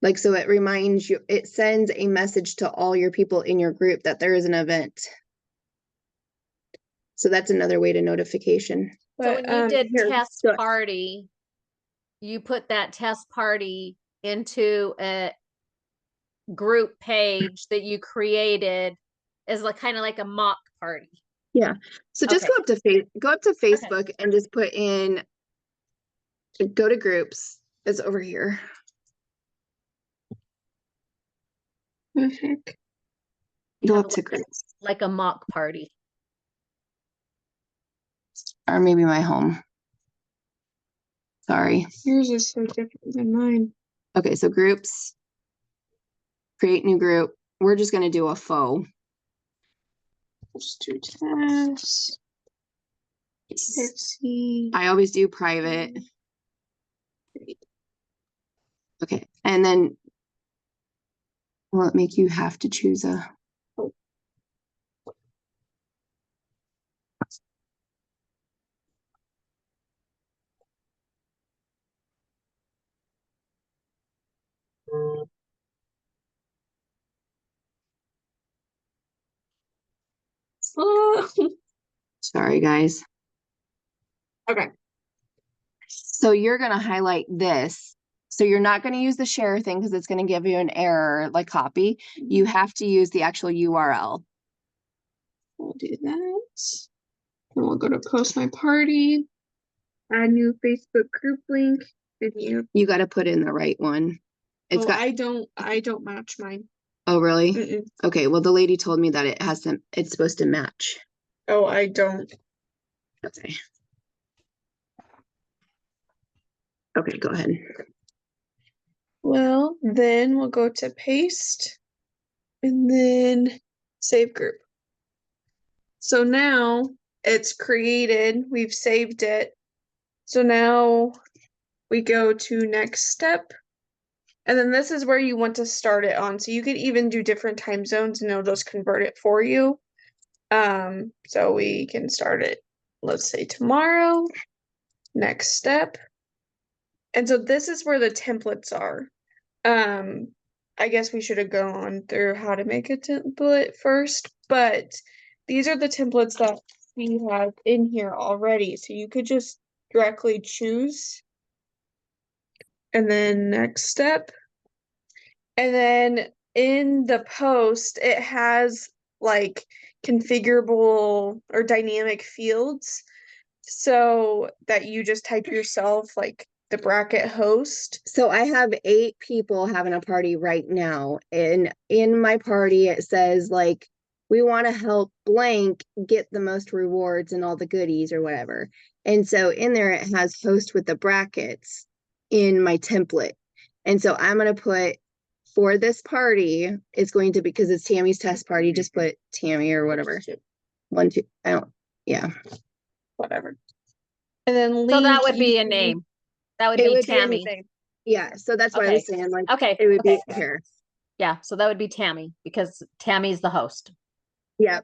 Like, so it reminds you, it sends a message to all your people in your group that there is an event. So that's another way to notification. So when you did test party, you put that test party into a group page that you created as like kind of like a mock party. Yeah. So just go up to Facebook and just put in, go to groups, is over here. The heck? You Go have up to like a- groups, like a mock party. or maybe my home. Sorry. Yours is so different than mine. Okay, so groups. Create new group. We're just gonna do a faux. Let's do tasks. Let's see. I always do private. Okay, and then will it make you have to choose a? Oh, Sorry, guys. okay. So you're gonna highlight this. So you're not gonna use the share thing because it's gonna give you an error like copy. You have to use the actual URL. We'll do that. And we'll go to post my party. Add new Facebook group link. Video. You gotta put in the right one. It's Oh, got, I don't match mine. oh, really? Mm-mm. Okay, well, the lady told me that it has to, it's supposed to match. Oh, I don't. Okay. Okay, go ahead. Well, then we'll go to paste and then save group. So now it's created, we've saved it. So now we go to next step. And then this is where you want to start it on. So you could even do different time zones and it'll just convert it for you. So we can start it, let's say tomorrow. Next step. And so this is where the templates are. I guess we should have gone through how to make a template first, but these are the templates that we have in here already. So you could just directly choose. And then next step. And then in the post, it has like configurable or dynamic fields so that you just type yourself like the bracket host. So I have 8 people having a party right now, and in my party it says like, we want to help blank get the most rewards and all the goodies or whatever. And so in there it has host with the brackets in my template. And so I'm going to put for this party, it's going to be, because it's Tammy's test party, just put Tammy or whatever. 1, 2, I don't, yeah. Whatever. And then So link that would be you a can- name. That would It be would be Tammy. anything. Yeah, so that's what I Okay. was saying, like, Okay. it would be Okay. here. Yeah, so that would be Tammy because Tammy's the host. Yeah.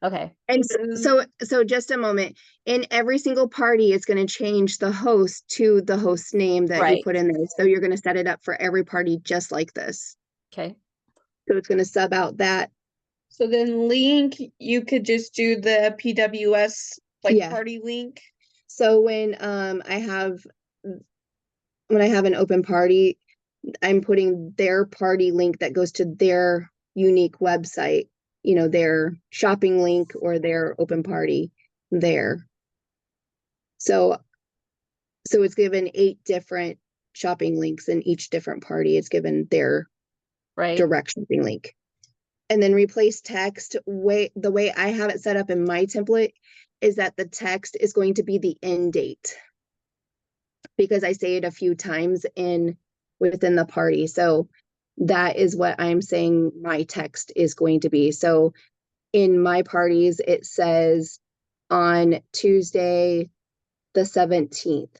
Okay. And Mhm. so just a moment, in every single party, it's going to change the host to the host name that you Right. put in there. So you're going to set it up for every party just like this. Okay. So it's going to sub out that. So then link, you could just do the PWS like Yeah. party link. So when I have an open party, I'm putting their party link that goes to their unique website, you know, their shopping link or their open party there. So it's given 8 different shopping links in each different party. It's given their Right. direct shopping link. And then replace text. The way I have it set up in my template is that the text is going to be the end date, because I say it a few times within the party. So that is what I'm saying my text is going to be. So in my parties, it says on Tuesday, the 17th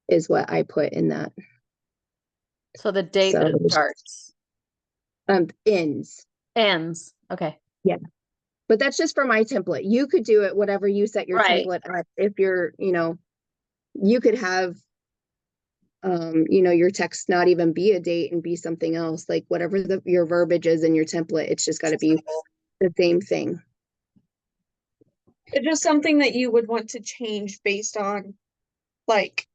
is what I put in that. So the date that it starts. Ends. Ends. Okay. But that's just for my template. You could do it whatever you set your Right. template up. If you're, you could have, your text not even be a date and be something else, like whatever your verbiage is in your template. It's just got to be the same thing. It's just something that you would want to change based on like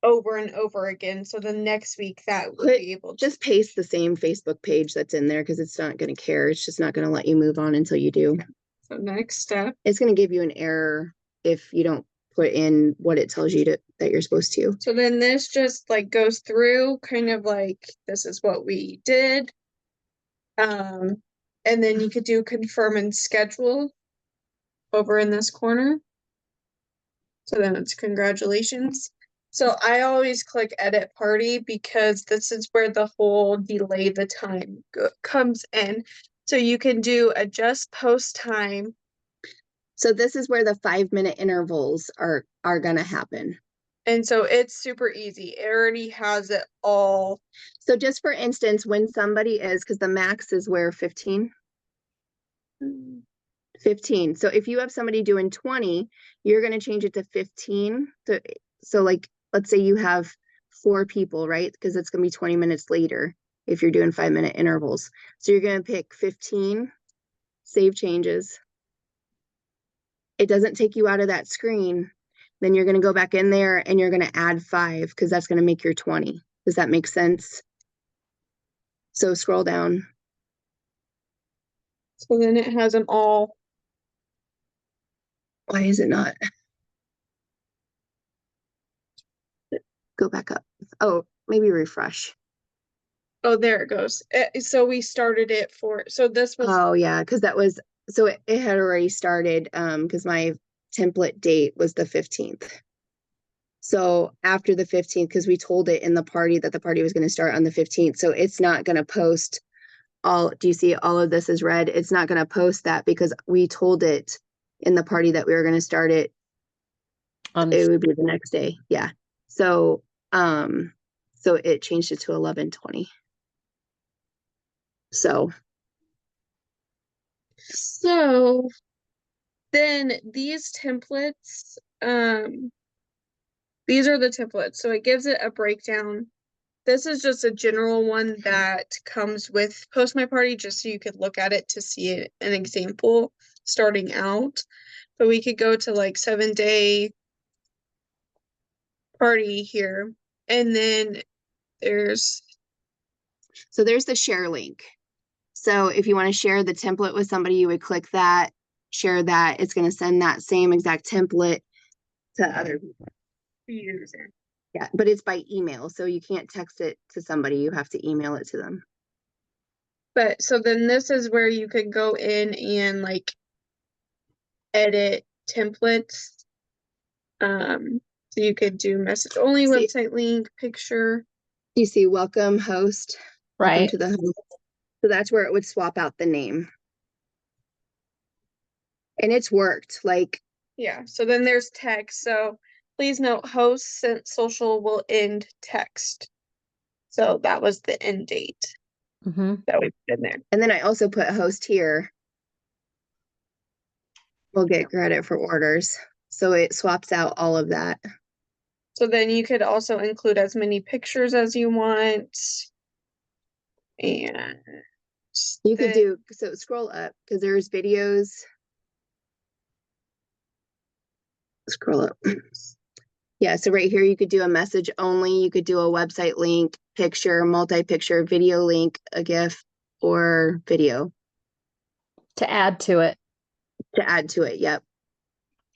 over and over again. So the next week that would Put- be able to Just paste the same Facebook page that's in there, because it's not going to care. It's just not going to let you move on until you do. So next step. It's going to give you an error if you don't put in what it tells you that you're supposed to. So then this just like goes through kind of like, this is what we did. And then you could do confirm and schedule over in this corner. So then it's congratulations. So I always click edit party because this is where the whole delay the time comes in. So you can do adjust post time. So this is where the 5-minute intervals are gonna happen. And so it's super easy. It already has it all. So just for instance, when somebody is, because the max is where 15. 15. So if you have somebody doing 20, you're going to change it to 15. So like, let's say you have 4 people, right? Because it's going to be 20 minutes later if you're doing 5-minute intervals. So you're going to pick 15, save changes. It doesn't take you out of that screen. Then you're going to go back in there and you're going to add 5 because that's going to make your 20. Does that make sense? So scroll down. So then it has them all. Why is it not? Go back up. Oh, maybe refresh. Oh, there it goes. So we started it for, so this was. Oh yeah, because that was, so it had already started, because my template date was the 15th. So after the 15th, because we told it in the party that the party was going to start on the 15th. So it's not going to post all, do you see all of this is red? It's not going to post that because we told it in the party that we were going to start it. It would be the next day. Yeah. So, so it changed it to 11:20. So Then these templates, these are the templates. So it gives it a breakdown. This is just a general one that comes with Post My Party, just so you could look at it to see it, an example starting out. But we could go to like 7-day party here. And then there's there's the share link. So if you want to share the template with somebody, you would click that, share that. It's going to send that same exact template to other people. Yeah, but it's by email. So you can't text it to somebody. You have to email it to them. But so then this is where you could go in and like edit templates. So you could do message only, website link, picture. You see welcome host. Welcome Right. to the host. So that's where it would swap out the name. And it's worked. Like, Yeah, so then there's text. So please note host sent social will end text. So that was the end date that we put in there. and then I also put host here. We'll get credit for orders. So it swaps out all of that. So then you could also include as many pictures as you want. And You could do, so scroll up because there's videos. Scroll up. Yeah, so right here you could do a message only, you could do a website link, picture, multi-picture, video link, a GIF, or video. To add to it. To add to it, yep.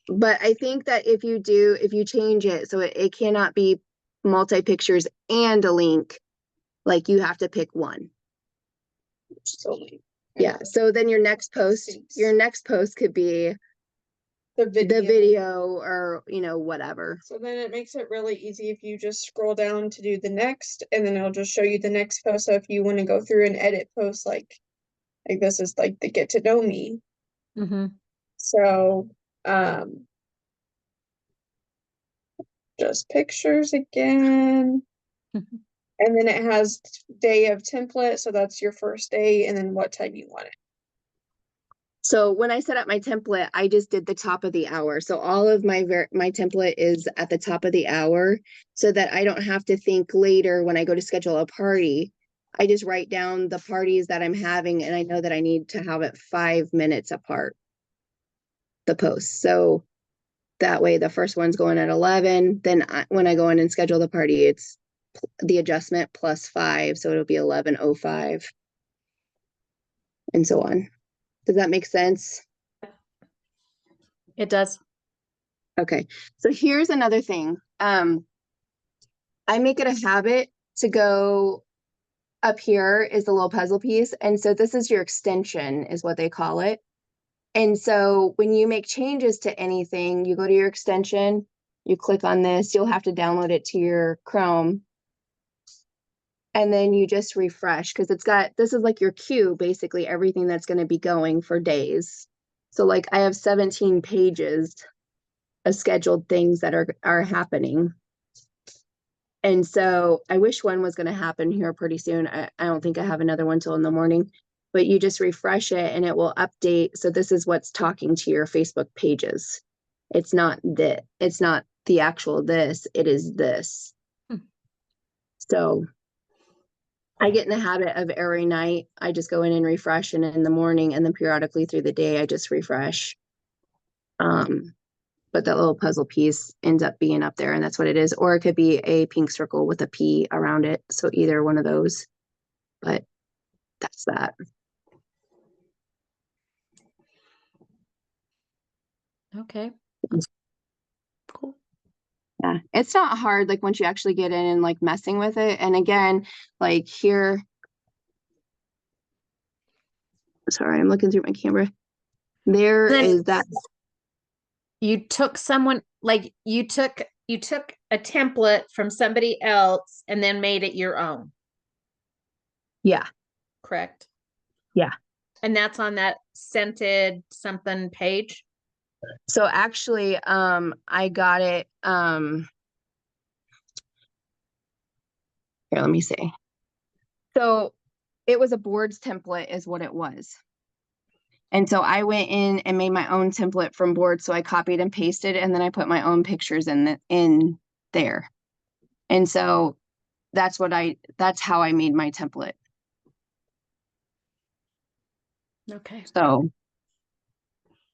But I think that if you change it, so it cannot be multi-pictures and a link, like you have to pick one. Yeah, so then your next post could be the video or, whatever. So then it makes it really easy if you just scroll down to do the next, and then it'll just show you the next post. So if you want to go through and edit posts, like this is like the get to know me. So, just pictures again. And then it has day of template. So that's your first day, and then what time you want it. So when I set up my template, I just did the top of the hour. So all of my template is at the top of the hour so that I don't have to think later when I go to schedule a party. I just write down the parties that I'm having and I know that I need to have it 5 minutes apart, the post. So that way the first one's going at 11. Then when I go in and schedule the party, it's the adjustment plus 5. So it'll be 11:05 and so on. Does that make sense? It does. Okay, so here's another thing. I make it a habit to go up here is the little puzzle piece. And so this is your extension is what they call it. And so when you make changes to anything, you go to your extension, you click on this, you'll have to download it to your Chrome. And then you just refresh because this is like your queue, basically everything that's going to be going for days. So like I have 17 pages of scheduled things that are happening. And so I wish one was going to happen here pretty soon. I don't think I have another one till in the morning, but you just refresh it and it will update. So this is what's talking to your Facebook pages. It's not the actual this, it is this. So I get in the habit of every night, I just go in and refresh, and in the morning and then periodically through the day, I just refresh. But that little puzzle piece ends up being up there, and that's what it is. Or it could be a pink circle with a P around it. So either one of those, but that's that. Okay. Cool. Yeah, it's not hard, like once you actually get in and like messing with it. And again, like here, sorry, I'm looking through my camera. There Then is that. you took you took a template from somebody else and then made it your own, Yeah. correct? Yeah. And that's on that scented something page. So actually, I got it, here, let me see. So it was a boards template is what it was. And so I went in and made my own template from board. So I copied and pasted, and then I put my own pictures in there. And so that's how I made my template. Okay. So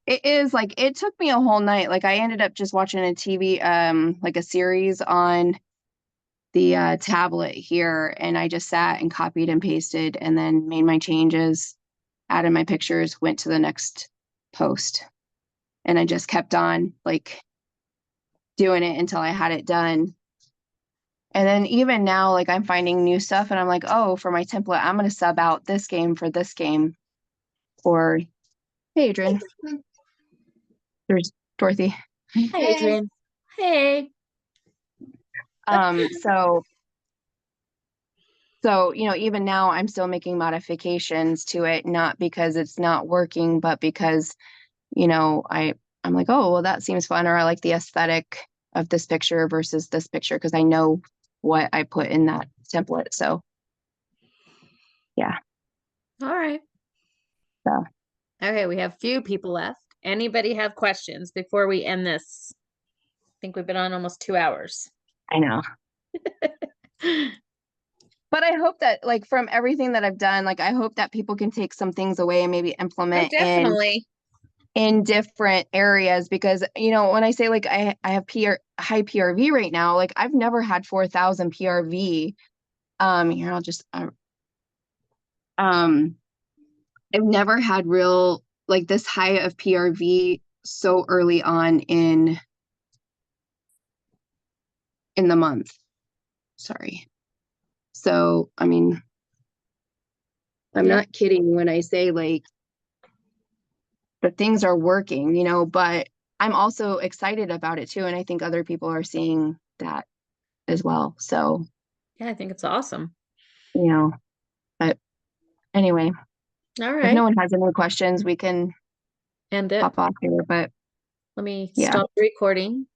it is like, it took me a whole night. Like I ended up just watching a TV, like a series on the tablet here, and I just sat and copied and pasted and then made my changes, added my pictures, went to the next post. And I just kept on like doing it until I had it done. And then even now, like I'm finding new stuff and I'm like, oh, for my template, I'm going to sub out this game for this game. Or, hey, Adrian. There's Dorothy. Hi, Adrian. Hey. So, you know, even now I'm still making modifications to it, not because it's not working, but because, you know, I'm like, oh, well, that seems fun. Or I like the aesthetic of this picture versus this picture because I know what I put in that template. So, yeah. All right. So. Okay, we have few people left. Anybody have questions before we end this? I think we've been on almost 2 hours. I know. But I hope that like from everything that I've done, like I hope that people can take some things away and maybe implement definitely. in different areas, because you know, when I say like I have high PRV right now, like I've never had 4,000 PRV. Here I'll just I've never had real like this high of PRV so early on in the month. Sorry. So, I mean, I'm not kidding when I say like the things are working, you know, but I'm also excited about it too. And I think other people are seeing that as well. So, yeah, I think it's awesome. you know, but anyway, All if right. no one has any questions, we can End it. hop off here, but Let me yeah. stop the recording.